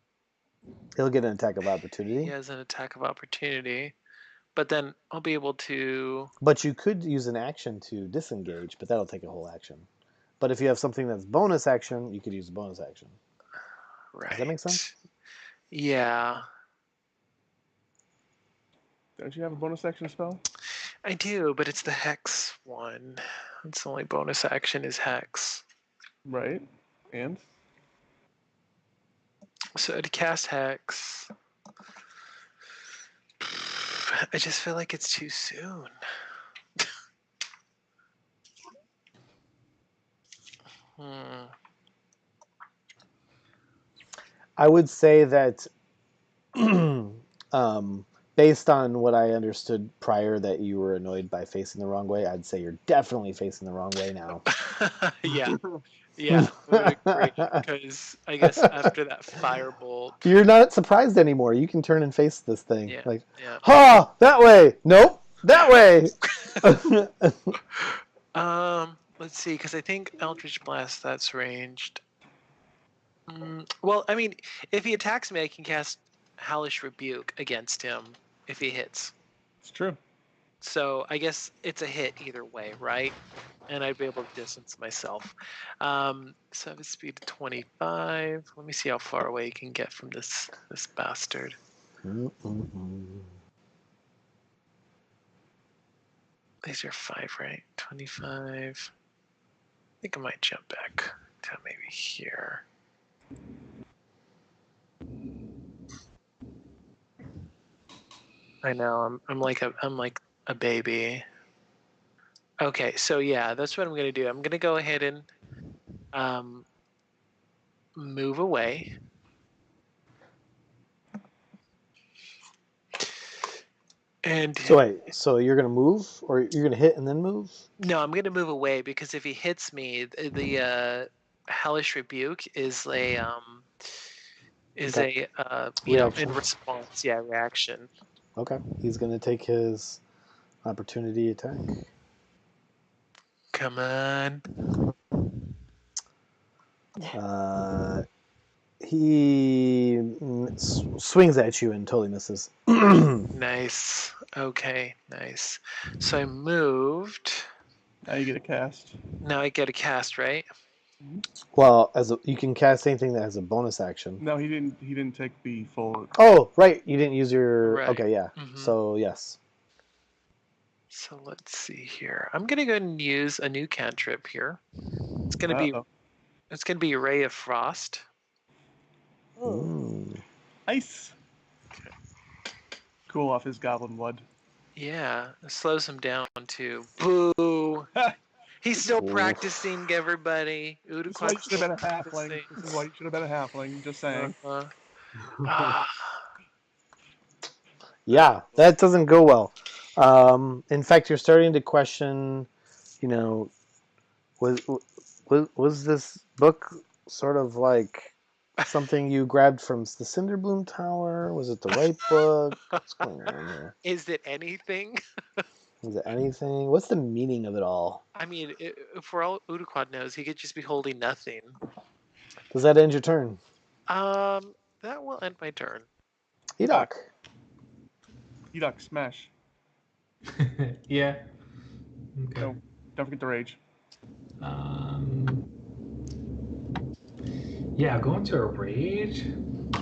He'll get an attack of opportunity. he has an attack of opportunity. But then I'll be able to. But you could use an action to disengage, but that'll take a whole action. But if you have something that's bonus action, you could use a bonus action. Right. Does that make sense? Yeah, Don't you have a bonus action spell? I do, but it's the hex one. It's the only bonus action is hex. Right. And? So to cast hex, I just feel like it's too soon. I would say that based on what I understood prior that you were annoyed by facing the wrong way, I'd say you're definitely facing the wrong way now. Yeah, I would agree. Because I guess after that firebolt, You're not surprised anymore. You can turn and face this thing. yeah, Like, yeah. ha! That way! Nope! That way! Let's see, because I think Eldritch Blast, that's ranged. Well, I mean, if he attacks me, I can cast Hellish Rebuke against him if he hits. It's true. So I guess it's a hit either way, right? And I'd be able to distance myself. So I have a speed of 25. Let me see how far away you can get from this bastard. These are 5, right? 25. I think I might jump back to maybe here. I know, I'm like a baby. Okay, so yeah, that's what I'm gonna do. I'm gonna go ahead and move away. And so you're gonna move, or you're gonna hit and then move? no, I'm gonna move away because if he hits me, the Hellish Rebuke is a Reaction. in response, reaction. Okay, he's gonna take his opportunity attack. Come on. He swings at you and totally misses. Nice. Okay, nice. So I moved. Now you get a cast. Now I get a cast, right? Well, you can cast anything that has a bonus action. No, he didn't. He didn't take the full. Oh, right. You didn't use your. Right. Okay, yeah. Mhm. So yes. So let's see here. I'm gonna go ahead and use a new cantrip here. It's gonna be Ray of Frost. Ice. Okay. Cool off his goblin blood. Yeah, it slows him down too. Boo! He's still Oof. practicing, everybody. This is why you Uduquad's should have been a still halfling. practicing. This is why you should have been a halfling. Just saying. Ah, Yeah, that doesn't go well. In fact, you're starting to question, you know, was this book sort of like something you grabbed from the Cinderbloom Tower? Was it the right book? What's going on here? Is it anything? Is it anything? What's the meaning of it all? I mean, for all Uduquad knows, he could just be holding nothing. Does that end your turn? That will end my turn. Edok. Edok, smash. Yeah. Okay. No, don't forget the rage. Yeah, I'll go into a rage. And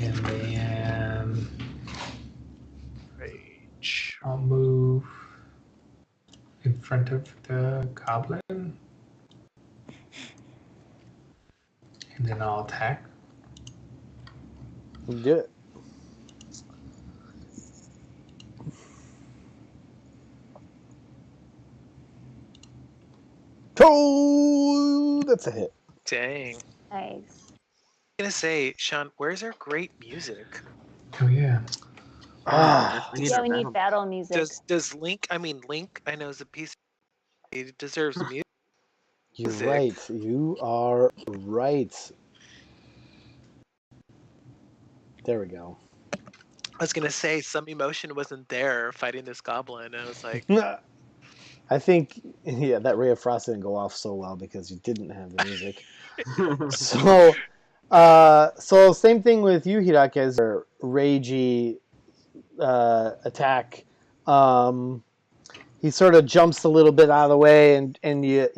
then Rage. I'll move in front of the goblin. And then I'll attack. Do it. Oh, that's a hit. Dang. Nice. I'm gonna say, Sean, where's our great music? Oh, yeah. Ah, We need Yeah, our we need battle music. Does Link? I mean, Link. I know is a piece. He deserves music. you're right. You are right. There we go. I was gonna say some emotion wasn't there fighting this goblin. I was like, I think, yeah, that ray of frost didn't go off so well because you didn't have the music. So same thing with you, Hirake, as your ragey attack. He sort of jumps a little bit out of the way, and you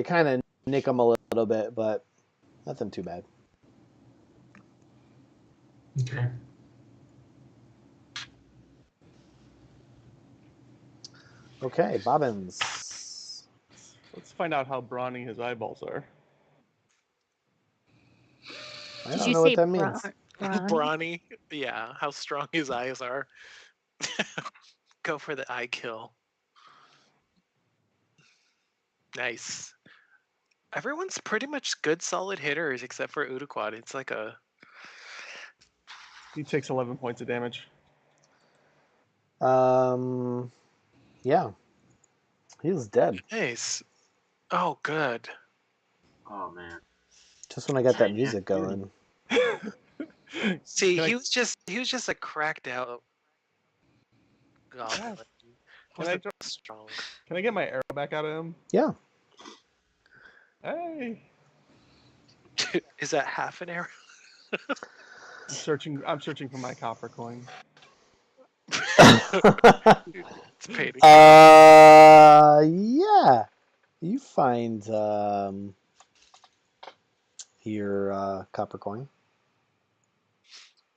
kind of nick him a little bit, but nothing too bad. Okay. Okay, Bobbins. Let's find out how brawny his eyeballs are. I Did don't you know say what that means. brawny. Yeah, how strong his eyes are. Go for the eye kill. Nice. Everyone's pretty much good, solid hitters except for Uduquad. It's like a He takes 11 points of damage. Yeah, he's dead. nice. Oh, good. Oh man. Just when I got that music going. See, Can I- he was just a cracked out goblin. Can I, Wasn't strong. can I get my arrow back out of him? Yeah. Hey. Is that half an arrow? I'm searching for my copper coin. It's paid. Yeah. You find your copper coin.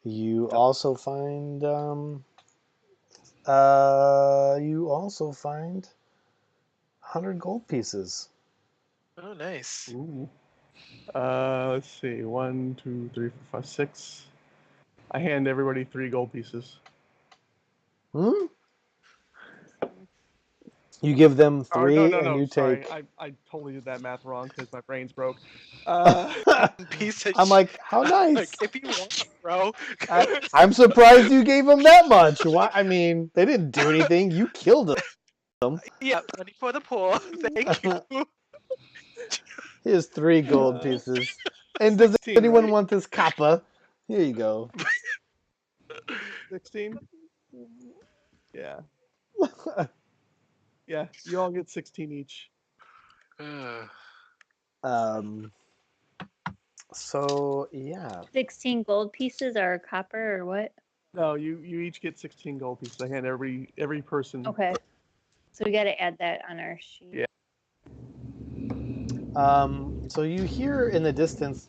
You also find 100 gold pieces. Oh, nice. Ooh. Let's see. 1, 2, 3, 4, 5, 6. I hand everybody 3 gold pieces. Hmm? You give them 3 Oh, no, and you sorry. take. I totally did that math wrong because my brain's broke. Piece of I'm like, how nice. like, if you want, bro. I'm surprised you gave them that much. Why? I mean, they didn't do anything. You killed them. Yeah, money for the poor. Thank you. Here's 3 gold pieces. And does 16, anyone right? want this kappa? Here you go. 16? Yeah. Yeah, you all get 16 each. So yeah. 16 gold pieces or copper or what? No, you each get 16 gold pieces. I hand every person. Okay. So we got to add that on our sheet. Yeah. So you hear in the distance,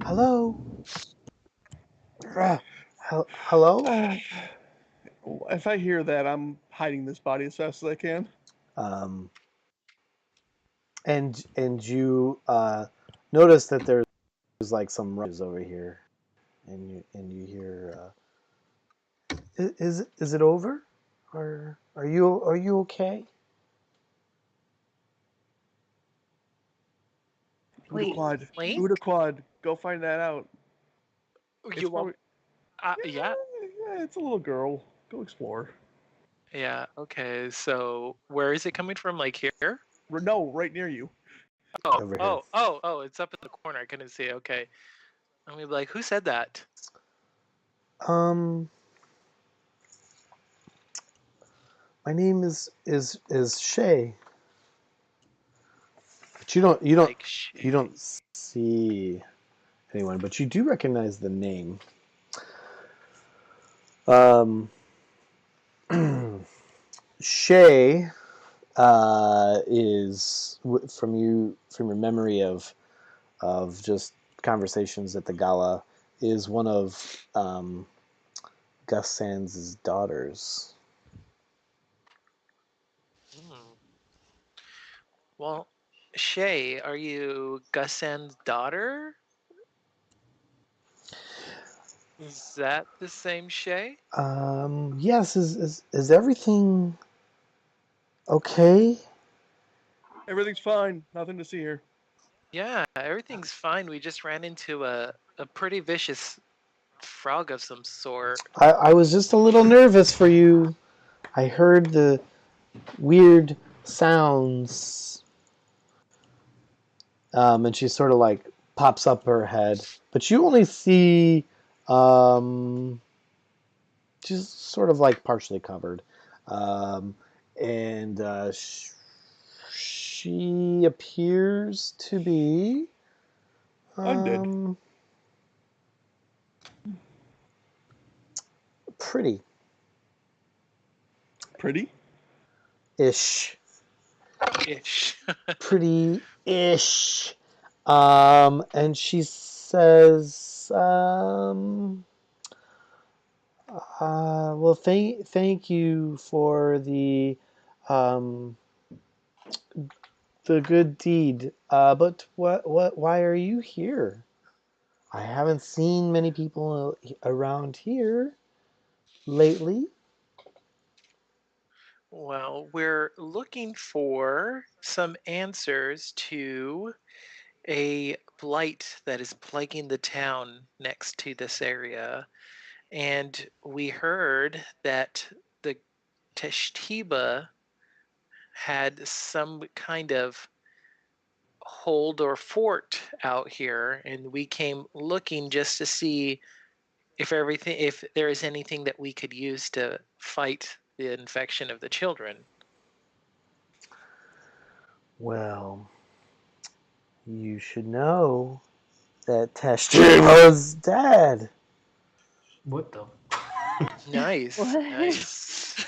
hello? Hello? If I hear that, I'm hiding this body as fast as I can. And you notice that there's like some rushes over here, and you hear, is it over? Or are you okay? Wait. Udaquad. Link? Udaquad. Go find that out. You want? Yeah. Yeah, it's a little girl. Go explore. Yeah. Okay. So where is it coming from? Like here? No, right near you. Oh, Over here. oh! It's up in the corner. I couldn't see. Okay. I'm gonna be like, who said that? My name is Shae. But you don't Like, you don't see anyone, but you do recognize the name. Shae is from your memory of just conversations at the gala, is one of Gus Sands' daughters. Hmm. Well, Shay, are you Gusen's daughter? Is that the same Shay? Yes, is everything okay? Everything's fine. Nothing to see here. Yeah, everything's fine. We just ran into a pretty vicious frog of some sort. I was just a little nervous for you. I heard the weird sounds. And she sort of like pops up her head. But you only see she's sort of like partially covered. And she appears to be Undead. pretty Pretty. ish. Ish. Pretty ish. And she says, well, thank you for um, the good deed. But why are you here? I haven't seen many people around here lately. Well, we're looking for some answers to a blight that is plaguing the town next to this area. And we heard that the Teshtiba had some kind of hold or fort out here, and we came looking just to see if there is anything that we could use to fight the infection of the children. Well, you should know that Tashtibas' dead. What the? Nice, What? nice.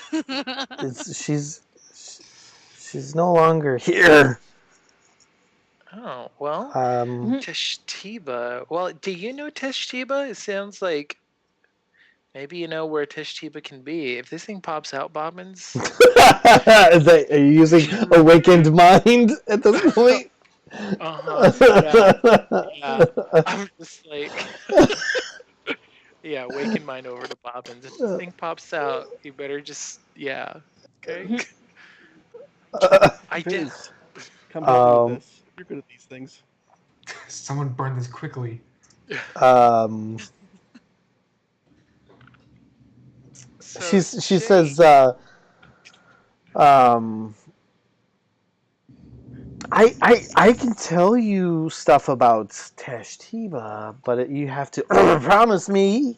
She's no longer here. Oh, well, Teshtiba. Well, do you know Teshtiba? It sounds like maybe you know where Teshtiba can be. If this thing pops out, Bobbins. Are you using awakened mind at this point? Yeah. I'm just like, yeah, awaken mine over to Bobbins. If this thing pops out, you better just, yeah. Okay. I did. Fizz, come help me with Um, this. You're good at these things. Someone burn this quickly. So, she Shay, says, I can tell you stuff about Tashtiba, but you have to promise me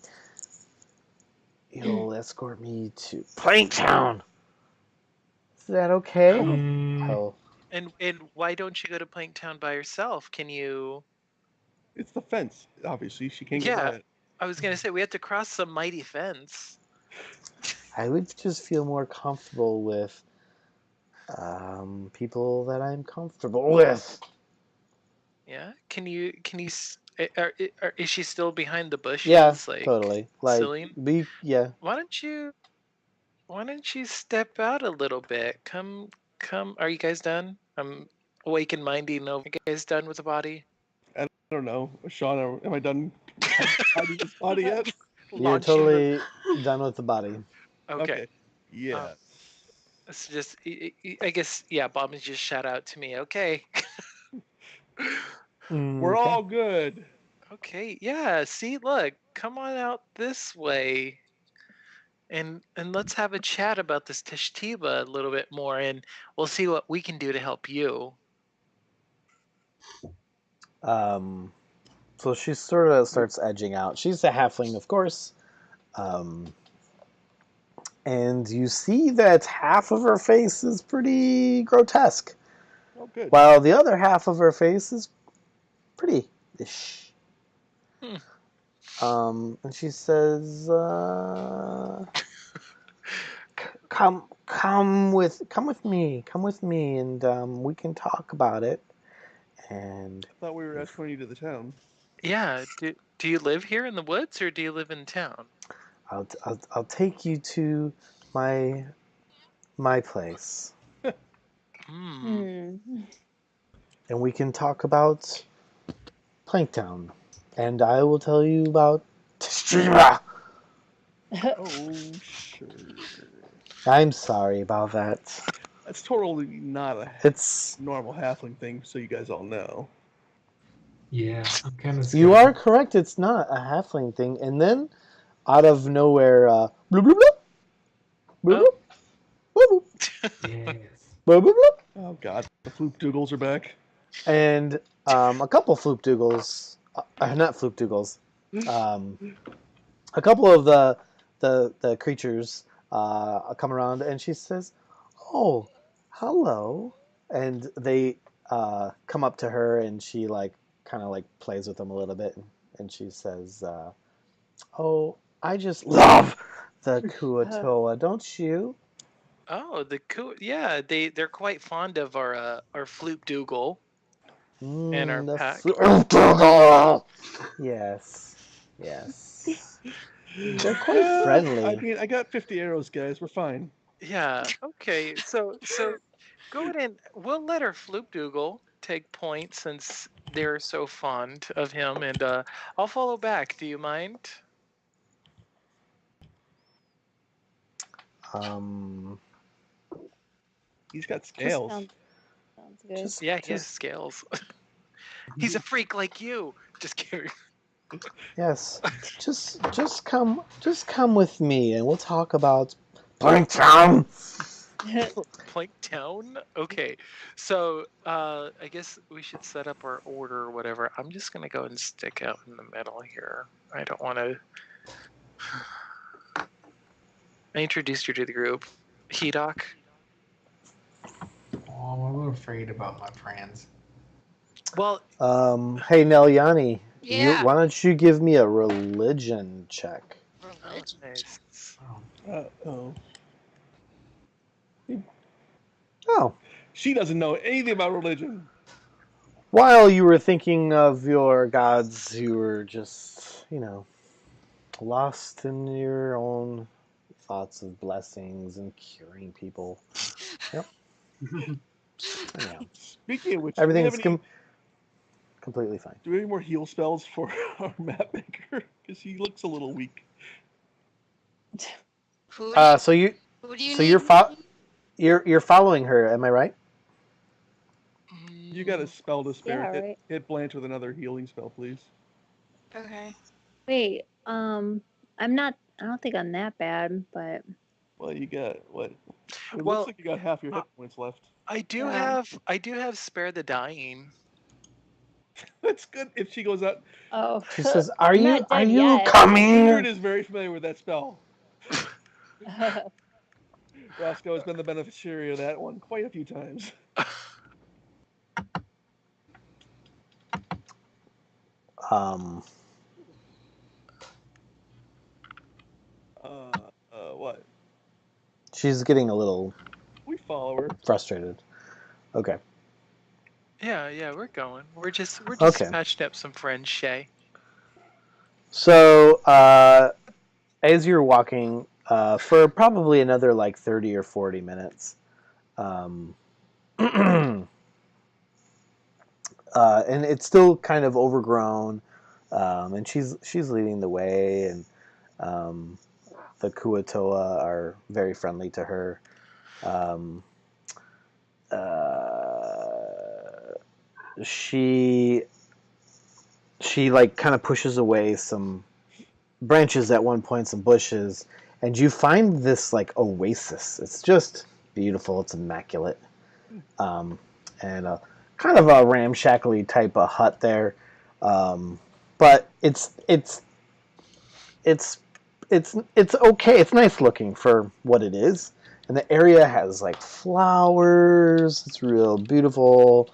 you'll escort me to Planktown. Is that okay? oh, Oh, and why don't you go to Planktown by yourself? Can you? It's the fence. Obviously, she can't get by Yeah, it. I was gonna say we have to cross some mighty fence. I would just feel more comfortable with people that I'm comfortable with. Yeah. Can you? Is she still behind the Yeah, bushes, like totally. Like, concealing? yeah. Why don't you? Why don't you step out a little bit? Come. Are you guys done? I'm awake and minding over. Are you guys done with the body? I don't know. Sean, am I done hiding this body yet? You're Launching the. totally done with the body. Okay. Okay. Yeah. It's just. I guess. Yeah. Bob just shout out to me. Okay. We're Okay. all good. Okay, yeah. See, look, come on out this way, and let's have a chat about this Tashtiba a little bit more, and we'll see what we can do to help you. So she sort of starts edging out. She's a halfling, of course. And you see that half of her face is pretty grotesque, Oh, good. while the other half of her face is pretty-ish. And she says, come with me, and we can talk about it. And I thought we were escorting you to the town. Yeah. Do you live here in the woods or do you live in town? I'll take you to my place, Hmm. and we can talk about Planktown, and I will tell you about Tashtibas. Oh, sure. I'm sorry about that. That's totally not a It's normal halfling thing, so you guys all know. Yeah, I'm kind of scared. You are correct. It's not a halfling thing. And then, out of nowhere, bloop bloop bloop, bloop Oh. bloop, bloop bloop, Yes. bloop bloop bloop, Oh god, the Floop Doogles are back. and a couple Floop Doogles, not Floop Doogles, a couple of the creatures come around, and she says, "Oh, hello," and they come up to her, and she kind of plays with them a little bit, and she says, "Oh, I just love the Kuatoa, don't you?" Oh, yeah, they're quite fond of our Floop Dougal and our The pack. Yes, yes. They're quite I friendly. mean, I got 50 arrows, guys. We're fine. Yeah. Okay. So go ahead and we'll let our Floop Dougal take points since they're so fond of him, and I'll follow back. Do you mind? Um, He's got scales. Sounds good. just, Yeah, he has just scales. He's a freak like you. Just kidding. yes, just come with me, and we'll talk about Planktown. Planktown? Okay. So I guess we should set up our order or whatever. I'm just gonna go and stick out in the middle here. I don't wanna I introduced you to the group. Hedok. Oh, I'm a little afraid about my friends. Well, Hey Nelyani, Yeah. why don't you give me a religion check? Religion. nice. Oh, Oh. Oh, She doesn't know anything about religion. while you were thinking of your gods, you were just, lost in your own thoughts of blessings and curing people. Yep. Anyhow, Speaking of which, everything's completely fine. do we have any more heal spells for our map maker? Because he looks a little weak. Who do you, So you, who do you so need? you're following her. Am I right? You got a spell to spare. Yeah, right. Hit Blanche with another healing spell, please. Okay. Wait, I'm not. I don't think I'm that bad, but Well, you got what? It Well, looks like you got half your hit points left. I do Yeah. have spare the dying. That's good. If she goes out, oh, She says, "Are I'm you not dead yet. coming?" Ingrid is very familiar with that spell. Roscoe has been the beneficiary of that one quite a few times. Um, What? she's getting a little We follow her. frustrated. Okay. Yeah, we're going. We're just Okay. patching up some friends, Shae. So, as you're walking, for probably another 30 or 40 minutes, and it's still kind of overgrown, and she's leading the way, and the Kuatoa are very friendly to her. She she like kind of pushes away some branches at one point, some bushes, and you find this like oasis. It's just beautiful. It's immaculate, and kind of a ramshackly type of hut there, but it's it's okay. It's nice looking for what it is, and the area has like flowers. It's real beautiful.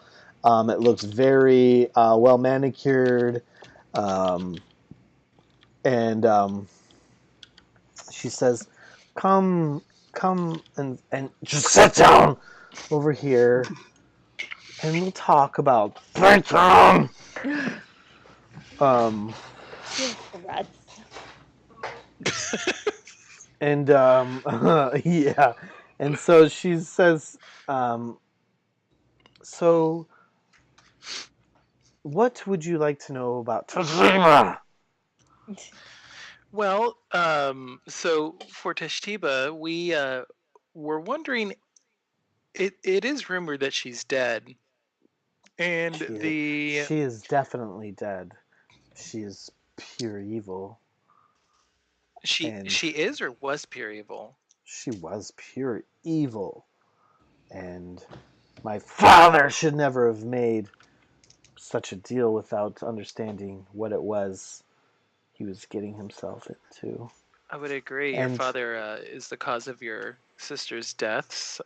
It looks very well manicured, um, and she says, "Come, come, and just sit down over here, and we'll talk about Python." Um, Threats. and yeah, and so she says, um, "So, what would you like to know about Tajima?" Well, so for Tashtiba, we were wondering. It is rumored that she's dead, and the She is definitely dead. She is pure evil, and she is or was pure evil. she was pure evil, and my father should never have made such a deal without understanding what it was he was getting himself into. I would agree. Your And father is the cause of your sister's deaths.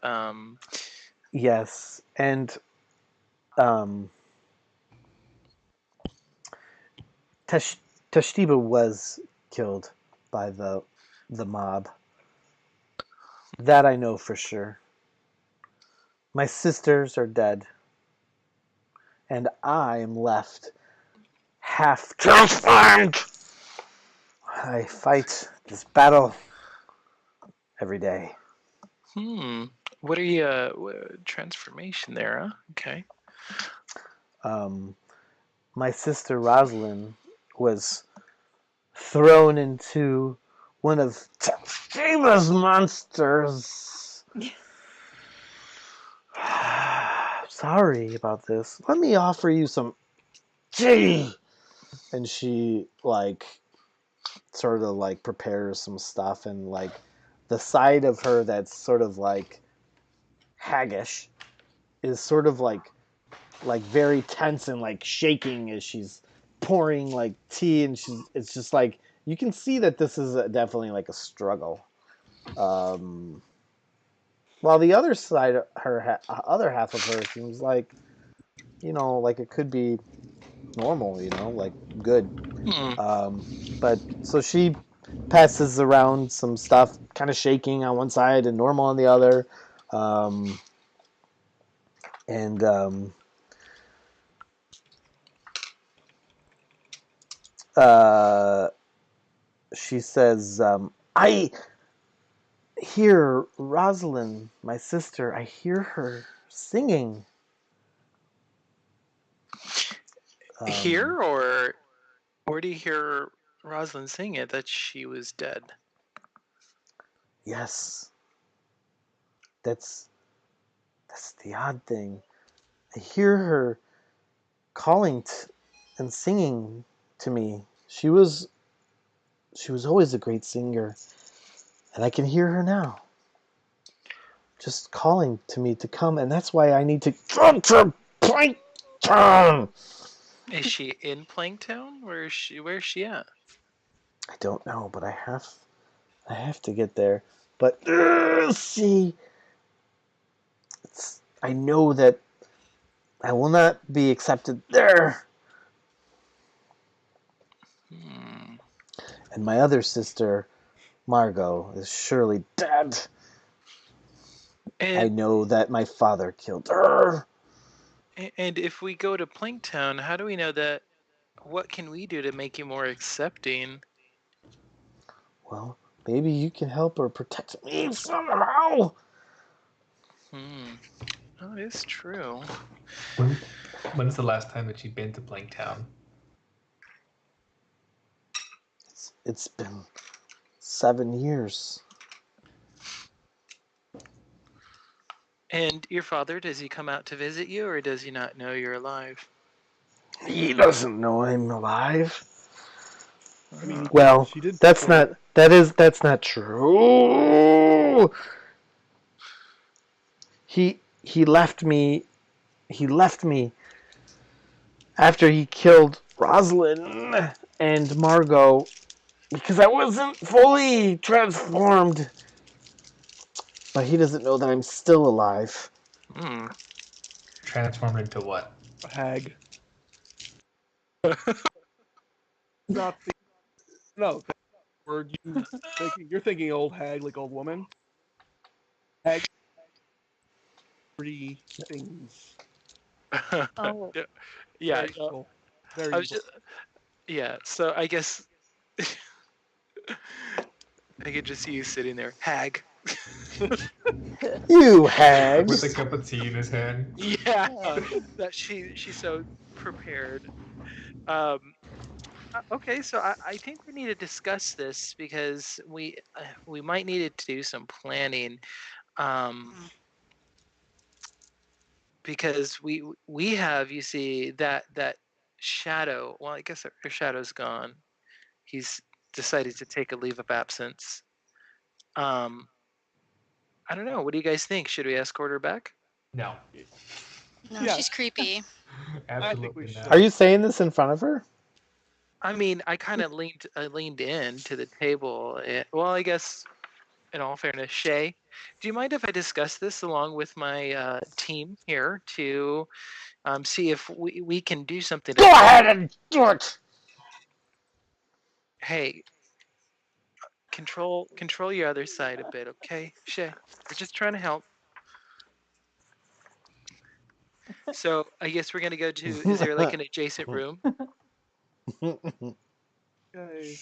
yes, and um, Tash- Tashtiba was killed by the mob. That I know for sure. My sisters are dead, and I am left half transformed. I fight this battle every day. What are you? Transformation there, huh? Okay. Um, my sister Rosalind was thrown into one of Tashtibas' monsters. Sorry about this. Let me offer you some tea. And she like sort of like prepares some stuff, and like the side of her that's sort of like haggish is sort of like very tense and like shaking as she's pouring like tea, and she's it's just like you can see that this is definitely like a struggle. Um, while the other side, other half of her seems like like it could be normal, like good. Hmm. But so she passes around some stuff, kind of shaking on one side and normal on the other, um, and uh, she says, "I hear Rosalind, my sister. I hear her singing." Here or where do you hear Rosalind sing it that she was dead? Yes, that's the odd thing. I hear her calling and singing to me. She was always a great singer, and I can hear her now, just calling to me to come, and that's why I need to come to Plankton. Is she in Planktown? Where's she at? I don't know, but I have to get there. But see, I know that I will not be accepted there. Hmm. And my other sister, Margot, is surely dead. I And know that my father killed her. and if we go to Planktown, how do we know that? What can we do to make you more accepting? Well, maybe you can help her protect me somehow. Hmm. Oh, it's true. When's the last time that you've been to Blanktown? It's been 7 years. And your father, does he come out to visit you, or does he not know you're alive? He doesn't know I'm alive. I mean, Well, she did. that's say- not. That's not true. He left me. He left me after he killed Rosalind and Margot because I wasn't fully transformed. But he doesn't know that I'm still alive. Hmm. Transformed into what? A hag. Not the no the word you thinking. You're thinking old hag, like old woman. Hag, pretty things. Oh, Yeah, Very no, evil. Very I was evil. just yeah. So I guess I could just see you sitting there, hag. You With a hags. cup of tea in his hand. Yeah, that she's so prepared. Um, okay, so I think we need to discuss this because we might need to do some planning. Um, Mm. because we have, you see, that shadow. Well, I guess our shadow's gone. He's decided to take a leave of absence. Um, I don't know. What do you guys think? Should we escort her back? No. No, Yeah. she's creepy. I think we Absolutely should. not. Are you saying this in front of her? I mean, I kind of leaned in to the table. Well, I guess in all fairness, Shae, do you mind if I discuss this along with my team here to see if we can do something? Go ahead and do it. Hey, control your other side a bit, okay, Shae? We're just trying to help. So I guess we're gonna go to. Is there like an adjacent room? Okay.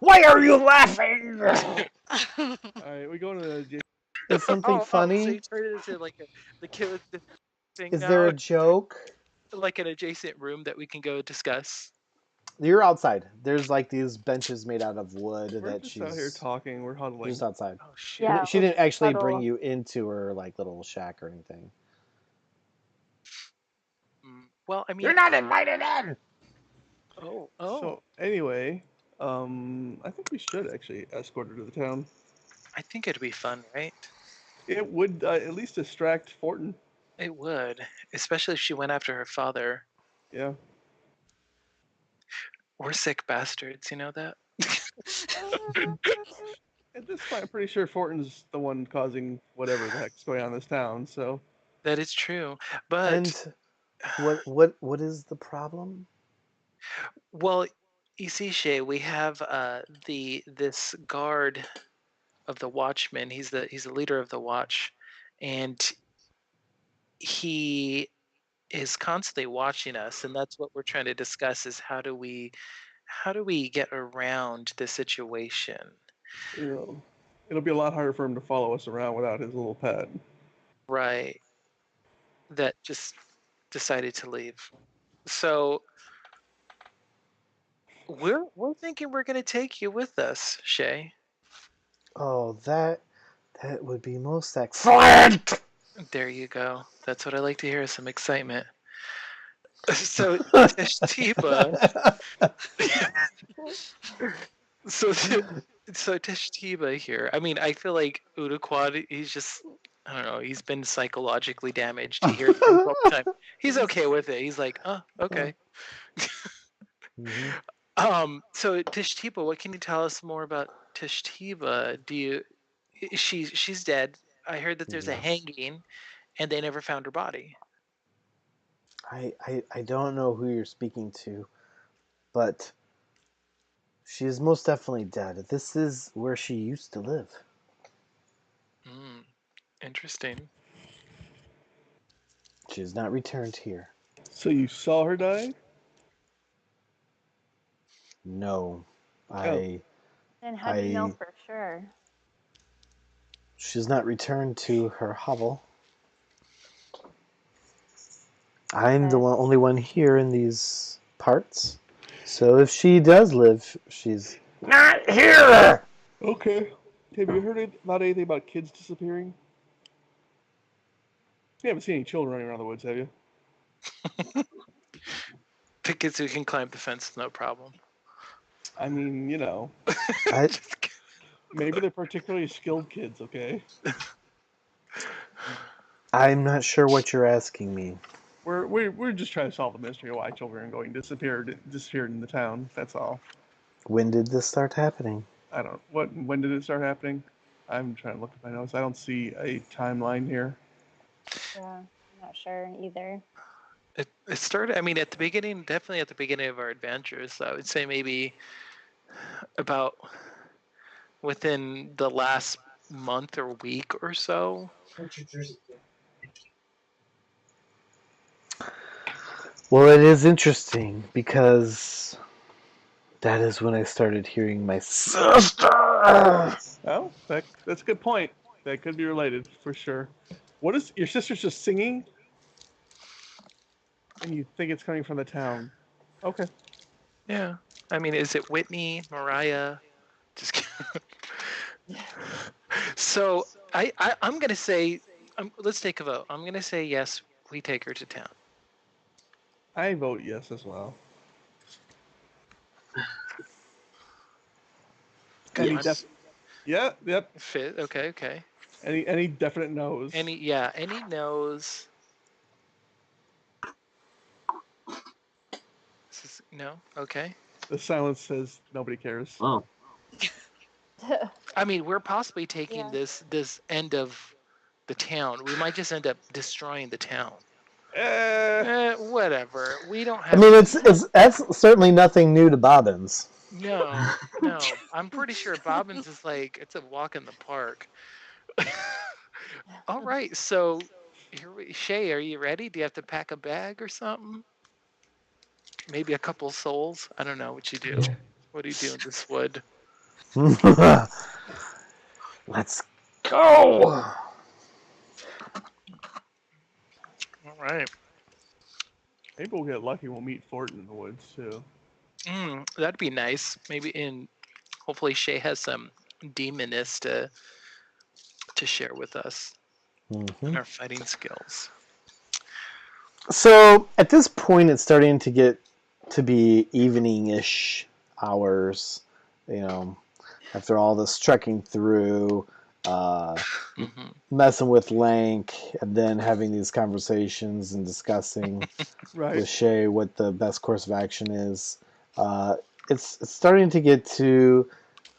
Why are you laughing? All right, we go to the. Is something So funny? you turn it into like the kid with the thing Is there now, a joke? like an adjacent room that we can go discuss. You're outside. There's like these benches made out of wood We're that just out here she's talking. We're huddling. just outside. Oh shoot. yeah. She let's didn't actually bring huddle. you into her like little shack or anything. Well, I mean, You're not invited in. oh. So anyway, I think we should actually escort her to the town. I think it'd be fun, right? It would at least distract Fortin. It would, especially if she went after her father. Yeah. We're sick bastards, you know that? At this point, I'm pretty sure Fortin's the one causing whatever the heck's going on in this town. So That is true. But And what is the problem? well, you see, Shay, we have this guard of the Watchmen. He's the leader of the Watch, and he is constantly watching us, and that's what we're trying to discuss: is how do we get around this situation? you know, it'll be a lot harder for him to follow us around without his little pet. Right. That just decided to leave. So we're thinking we're gonna take you with us, Shay. Oh, that would be most excellent. There you go. That's what I like to hear, some excitement. So Tashtiba, so so Tashtiba here. I mean, I feel like Udaquad, he's just, I don't know, he's been psychologically damaged. He hears things all the time. He's okay with it. He's like, oh, okay. Mhm. So Tashtiba, what can you tell us more about Tashtiba? She's dead. I heard that there's a Yes. hanging and they never found her body. I don't know who you're speaking to, but she is most definitely dead. This is where she used to live. Interesting. She has not returned here. So you saw her die? No, Oh. And how do you know I- for sure? she's not returned to her hovel. I'm the only one here in these parts. So if she does live, she's not here. Okay. Have you heard about anything about kids disappearing? You haven't seen any children running around the woods, have you? The kids who can climb the fence, no problem. I mean, you know, I, Just kidding. maybe they're particularly skilled kids. Okay, I'm not sure what you're asking me. we're just trying to solve the mystery of why children are going disappeared in the town. That's all. When did this start happening? I don't. When did it start happening? I'm trying to look at my notes. I don't see a timeline here. Yeah, I'm not sure either. It started. I mean, at the beginning, definitely at the beginning of our adventures. So I would say maybe about within the last month or week or so. Well, it is interesting because that is when I started hearing my sister. Oh, that's a good point. That could be related for sure. What is your sister's just singing, and you think it's coming from the town? Okay. Yeah. I mean, is it Whitney, Mariah? Just kidding. So I'm gonna say, let's take a vote. I'm gonna say yes. We take her to town. I vote yes as well. Any Yes. Yeah. Yep. Fit. Okay. Okay. Any definite no's? Any no's? No. Okay. The silence says nobody cares. Oh, I mean, we're possibly taking Yeah. this end of the town. We might just end up destroying the town. Whatever. We don't I have. mean, it's that's certainly nothing new to Bobbins. No. I'm pretty sure Bobbins is like it's a walk in the park. All right. So, Shae, are you ready? Do you have to pack a bag or something? Maybe a couple souls. I don't know what you do. Yeah. What do you do in this wood? Let's go. All right. Maybe we'll get lucky. We'll meet Fortin in the woods too. That'd be nice. Hopefully Shae has some demoness to share with us in our fighting skills. So at this point, it's starting to get to be evening-ish hours. You know, after all this trekking through, messing with Lank, and then having these conversations and discussing Right. with Shae what the best course of action is. It's starting to get to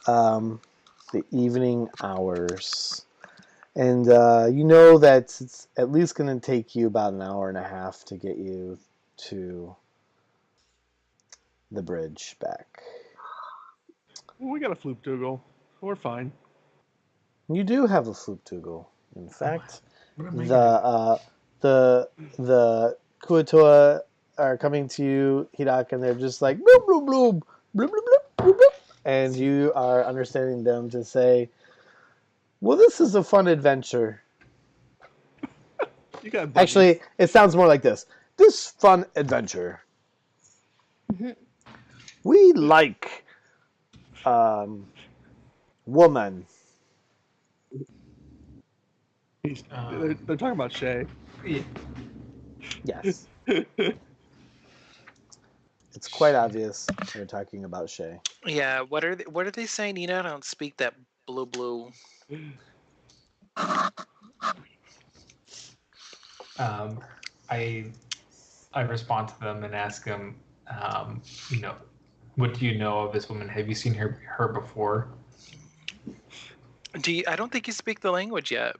the evening hours. And you know that it's at least going to take you about an hour and a half to get you to the bridge back. Well, we got a floop toggle. We're fine. You do have a Fluptugal. In fact, What am I the Kuatoa are coming to you, Hidak, and they're just like bloop bloop bloop bloop bloop bloop bloop, bloop, and you are understanding them to say, "Well, this is a fun adventure." You got buddies. Actually, it sounds more like this. This fun adventure. We like woman. They're talking about Shae. Yeah. Yes. It's quite obvious they're talking about Shae. Yeah. What are they saying? I don't speak that blue. I respond to them and ask them, what do you know of this woman? Have you seen her before? I don't think you speak the language yet.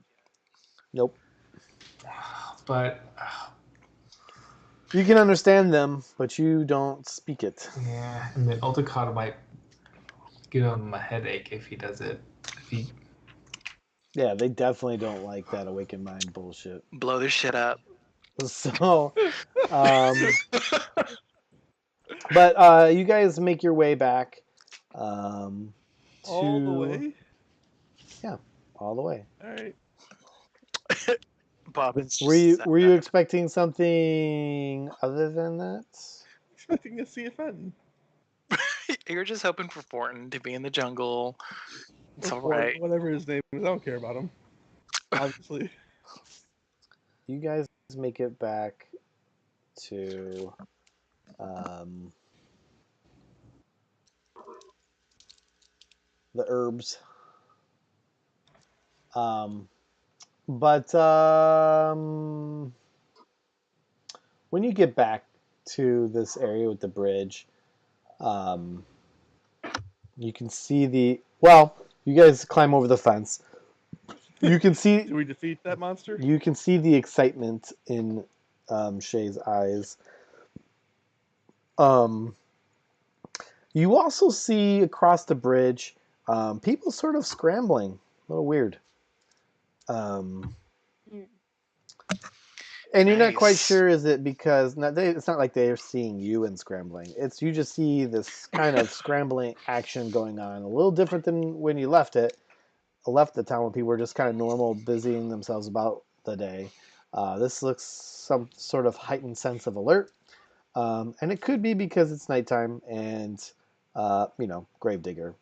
Nope. But You can understand them, but you don't speak it. yeah, and then Otakata might give him a headache if he does it. Yeah, they definitely don't like that awakened mind bullshit. Blow their shit up. So, but you guys make your way back. All the way? Yeah, all the way. All right. Bobbins. Were you expecting something other than that? Expecting to see a Fenton. You're just hoping for Fortin to be in the jungle. It's all Or right. whatever his name is. I don't care about him. Obviously. you guys make it back to um, the herbs. But when you get back to this area with the bridge, um, you can see you guys climb over the fence. You can see Did we defeat that monster? the excitement in Shae's eyes. You also see across the bridge people sort of scrambling. A little weird. Um, Mm. and you're not quite Nice. sure, is it because it's not like they're seeing you and scrambling. It's you just see this kind of scrambling action going on. A little different than when you left the town when people were just kind of normal, busying themselves about the day. This looks some sort of heightened sense of alert. And it could be because it's nighttime and, Gravedigger.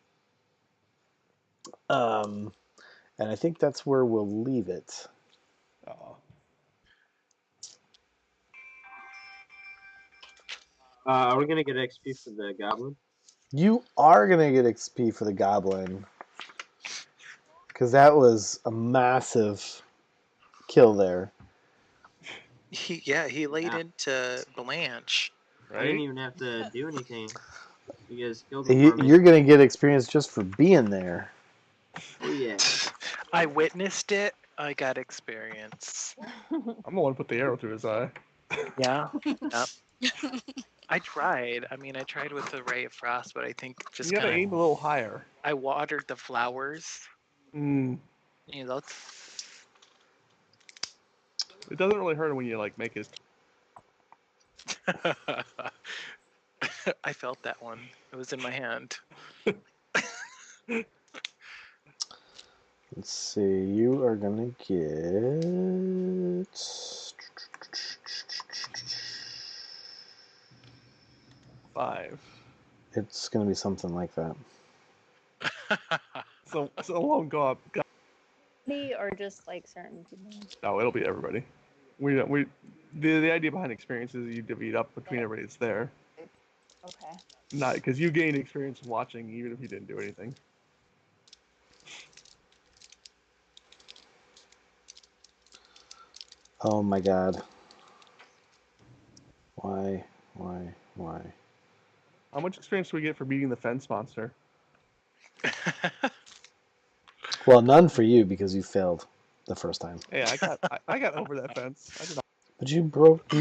And I think that's where we'll leave it. Oh. Are we gonna get XP for the goblin? You are going to get XP for the goblin. Because that was a massive kill there. He laid Yeah. into Blanche. I didn't Right? even have to do anything. You guys killed him for me. You're going to get experience just for being there. Oh yeah. I witnessed it. I got experience. I'm the one who put the arrow through his eye. Yeah. Yep. I tried. I mean, I tried with the ray of frost, but I think just You gotta kind aim a little higher. of I watered the flowers. Mm. You know, It doesn't really hurt when you make his. I felt that one. It was in my hand. Let's see. You are going to get... Five. It's going to be something like that. So it won't go up. Or just like certain people. No, it'll be everybody. We don't. The idea behind experience is you divvy it up between everybody that's there. Okay. Not because you gain experience watching, even if you didn't do anything. Oh my god. Why? How much experience do we get for beating the fence monster? Well, none for you because you failed the first time. Hey, I got over that fence. I did not. But you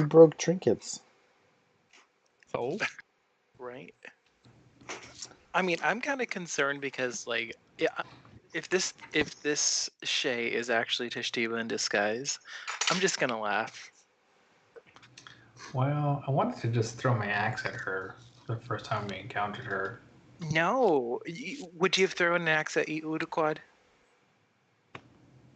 broke trinkets. So Right. I mean, I'm kind of concerned because, like, if this Shae is actually Tashtiba in disguise, I'm just gonna laugh. Well, I wanted to just throw my axe at her the first time we encountered her. No, would you have thrown an axe at Uduquad?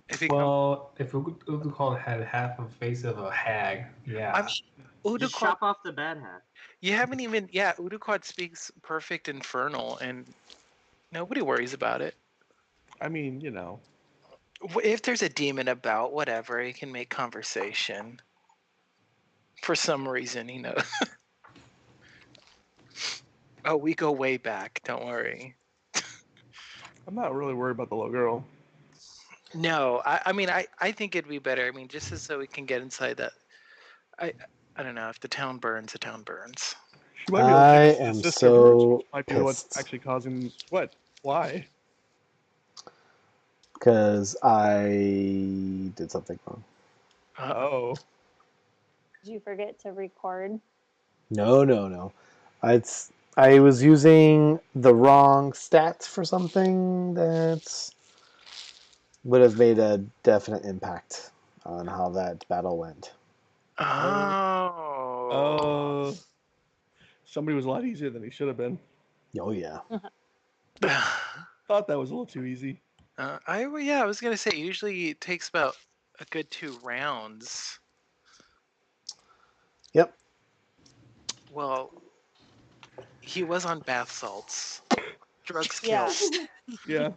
If he Well, if Uducall had half a face of a hag, yeah. I mean, Just Uduquad, chop off the bad half. you haven't even. Yeah, Uduquad speaks perfect Infernal, and nobody worries about it. I mean, If there's a demon about, whatever, he can make conversation. For some reason, he knows. Oh, we go way back. Don't worry. I'm not really worried about the little girl. No, I mean, I think it'd be better. I mean, just so we can get inside that. I don't know. If the town burns, the town burns. She might be able to I take us to am the sister birds, so which might be what's pissed actually causing what? Why? because I did something wrong. Oh. Did you forget to record? No. I was using the wrong stat for something that would have made a definite impact on how that battle went. Oh. Somebody was a lot easier than he should have been. Oh yeah. Thought that was a little too easy. I was gonna say usually it takes about a good 2 rounds. Yep. Well, he was on bath salts. Drugs kill. Yeah.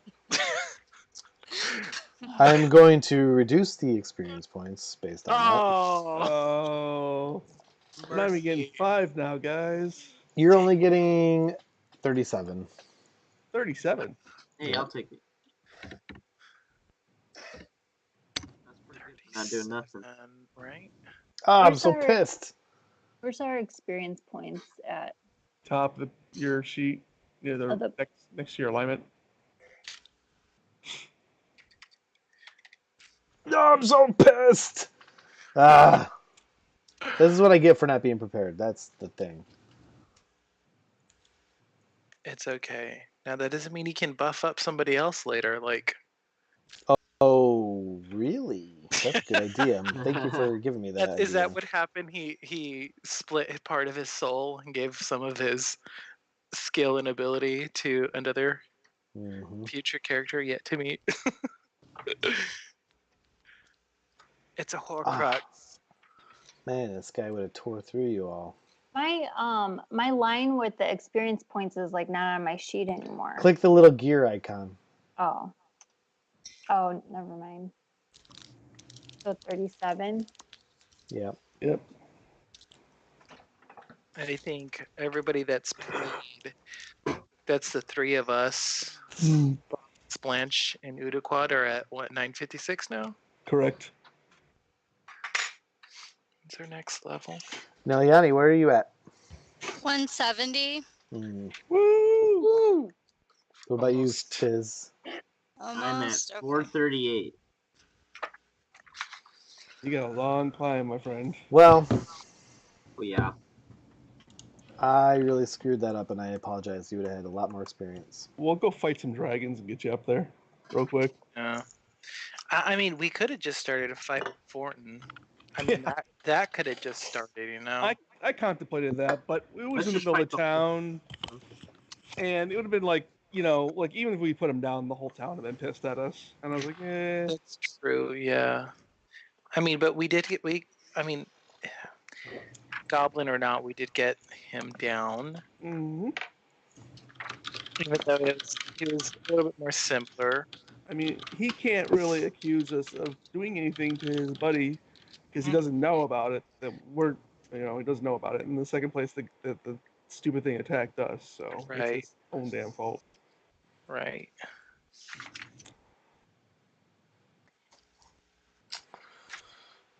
Yeah. I'm going to reduce the experience points based on that. Oh, Oh. We're not even getting mercy. 5 now, guys. You're only getting 37. 37. Hey, Yep. I'll take it. That's pretty good for not doing nothing. 37, right? Oh, I'm Where's so our- pissed. Where's our experience points at? Top of your sheet. Yeah, Oh, the- next to your alignment. Oh, I'm so pissed. Ah. This is what I get for not being prepared. That's the thing. It's okay. Now that doesn't mean he can buff up somebody else later. Like, Oh, really? That's a good idea. Thank you for giving me that is idea. that what happened? He split part of his soul and gave some of his skill and ability to another Mhm. future character yet to meet. It's a Horcrux. Man, this guy would have tore through you all. my line with the experience points is like not on my sheet anymore. Click the little gear icon. Oh, never mind. So 37. Yep. Yep. I think everybody that's played, that's the three of us, Blanche and Udaquad, are at what, 956 now? Correct. What's our next level? Now, Yanni, where are you at? 170. Hmm. Woo! What about Almost. you, Tiz? I'm at Almost. Okay. 438. You got a long climb, my friend. Well, Well, yeah. I really screwed that up, and I apologize. You would have had a lot more experience. We'll go fight some dragons and get you up there real quick. Yeah. I mean, we could have just started a fight with Fortin. I mean, that could have just started, you know? I contemplated that, but it was Let's in the just middle of fight the town, and it would have been like, like even if we put them down, the whole town would have been pissed at us. And I was like, eh. That's true, yeah. I mean, but we did get, Goblin or not, we did get him down. Mhm. Even though he was a little bit more simpler. I mean, he can't really accuse us of doing anything to his buddy because he doesn't know about it. That he doesn't know about it. In the second place, the stupid thing attacked us, so it's Right. his own damn fault. Right.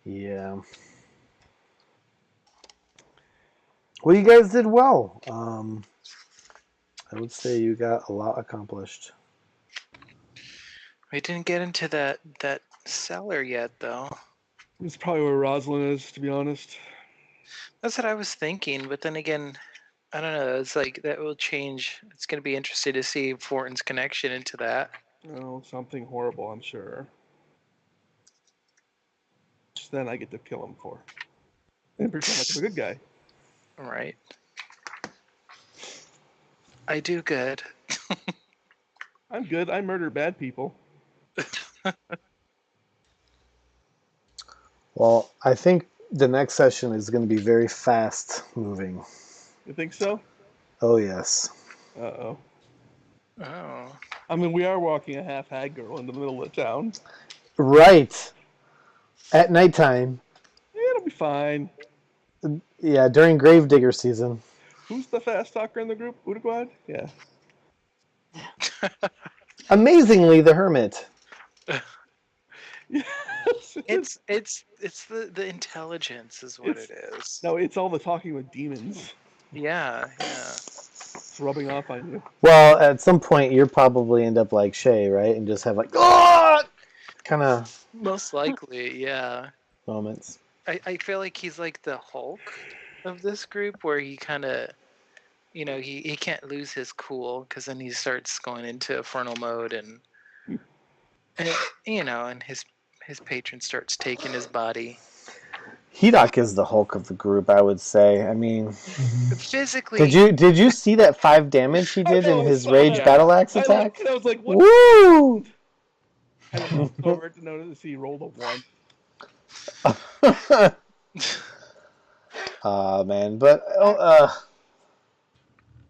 Yeah. Well, you guys did well. I would say you got a lot accomplished. We didn't get into that cellar yet, though. It's probably where Rosalind is, to be honest. That's what I was thinking, but then again, I don't know. It's like that will change. It's going to be interesting to see Fortin's connection into that. Oh, something horrible, I'm sure. Which then I get to kill him for. And pretend like I'm a good guy. Right. I do good. I'm good. I murder bad people. Well, I think the next session is going to be very fast moving. You think so? Oh, yes. Uh-oh. Oh. I mean, we are walking a half-hag girl in the middle of town. Right. At nighttime. It'll be fine. Yeah, during Gravedigger season. Who's the fast talker in the group? Udaquad? Yeah. Amazingly, the Hermit. Yes. It's the intelligence is what it is. No, it's all the talking with demons. Yeah. It's rubbing off on you. Well, at some point, you'll probably end up like Shae, right? And just have like, oh! kind of Most likely, yeah. moments. I feel like he's like the Hulk of this group, where he kind of, he can't lose his cool, because then he starts going into infernal mode, and and his patron starts taking his body. Hedok is the Hulk of the group, I would say. I mean, Physically, did you see that 5 damage he did in his rage Yeah. battle axe attack? I was like, what? Woo! I looked over to notice he rolled a 1. Man, but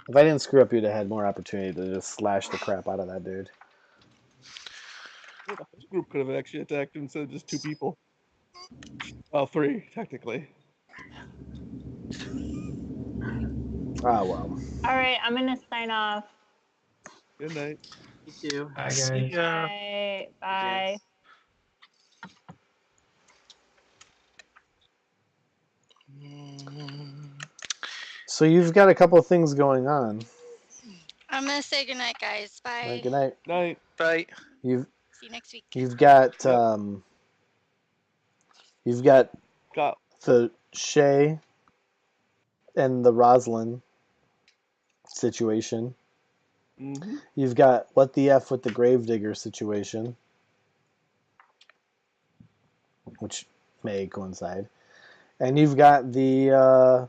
if I didn't screw up, you'd have had more opportunity to just slash the crap out of that dude. The whole group could have actually attacked him instead of just 2 people. Well, 3 technically. Ah, well. All right, I'm gonna sign off. Good night. You too. Bye, See guys. ya. Bye. Bye. So you've got a couple of things going on. I'm gonna say goodnight, guys. All Bye. right, good night. Night. Bye. You've See you next week. you've got Yep. you've got Got the Shae and the Roslyn situation. mm-hmm. You've got what the F with the Gravedigger situation, which may coincide, and you've got the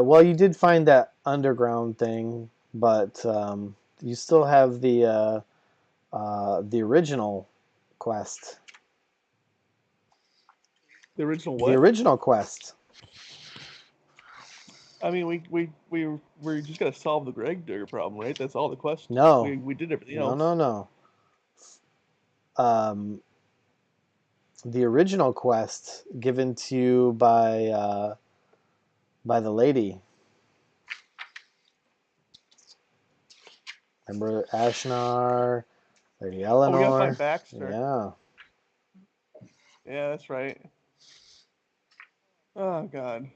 well, you did find that underground thing, but you still have the original quest. The original The what? original quest. I mean, we just gotta solve the Greg Digger problem, right? That's all the quest. No. We did everything No, else. no. The original quest given to you by the lady. Remember Ashnar, Lady Eleanor. Oh, we gotta find Baxter. Yeah. Yeah, that's right. Oh God.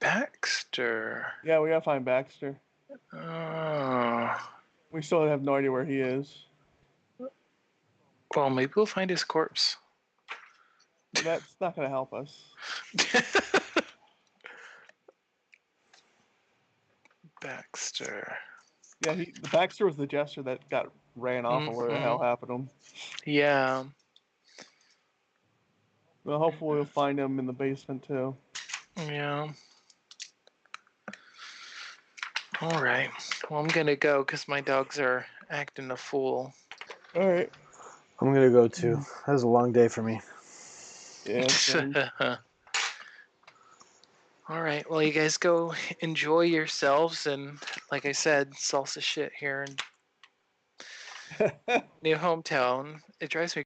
Baxter. Yeah, we gotta find Baxter. Oh. We still have no idea where he is. Well, maybe we'll find his corpse. That's not gonna help us. Baxter. Yeah, the Baxter was the jester that got ran off, or whatever the hell happened to him. Yeah. Well, hopefully we'll find him in the basement too. Yeah. All right. Well, I'm gonna go because my dogs are acting a fool. All right. I'm gonna go too. That was a long day for me. Yeah. Same. All right. Well, you guys go enjoy yourselves, and like I said, salsa shit here in new hometown. It drives me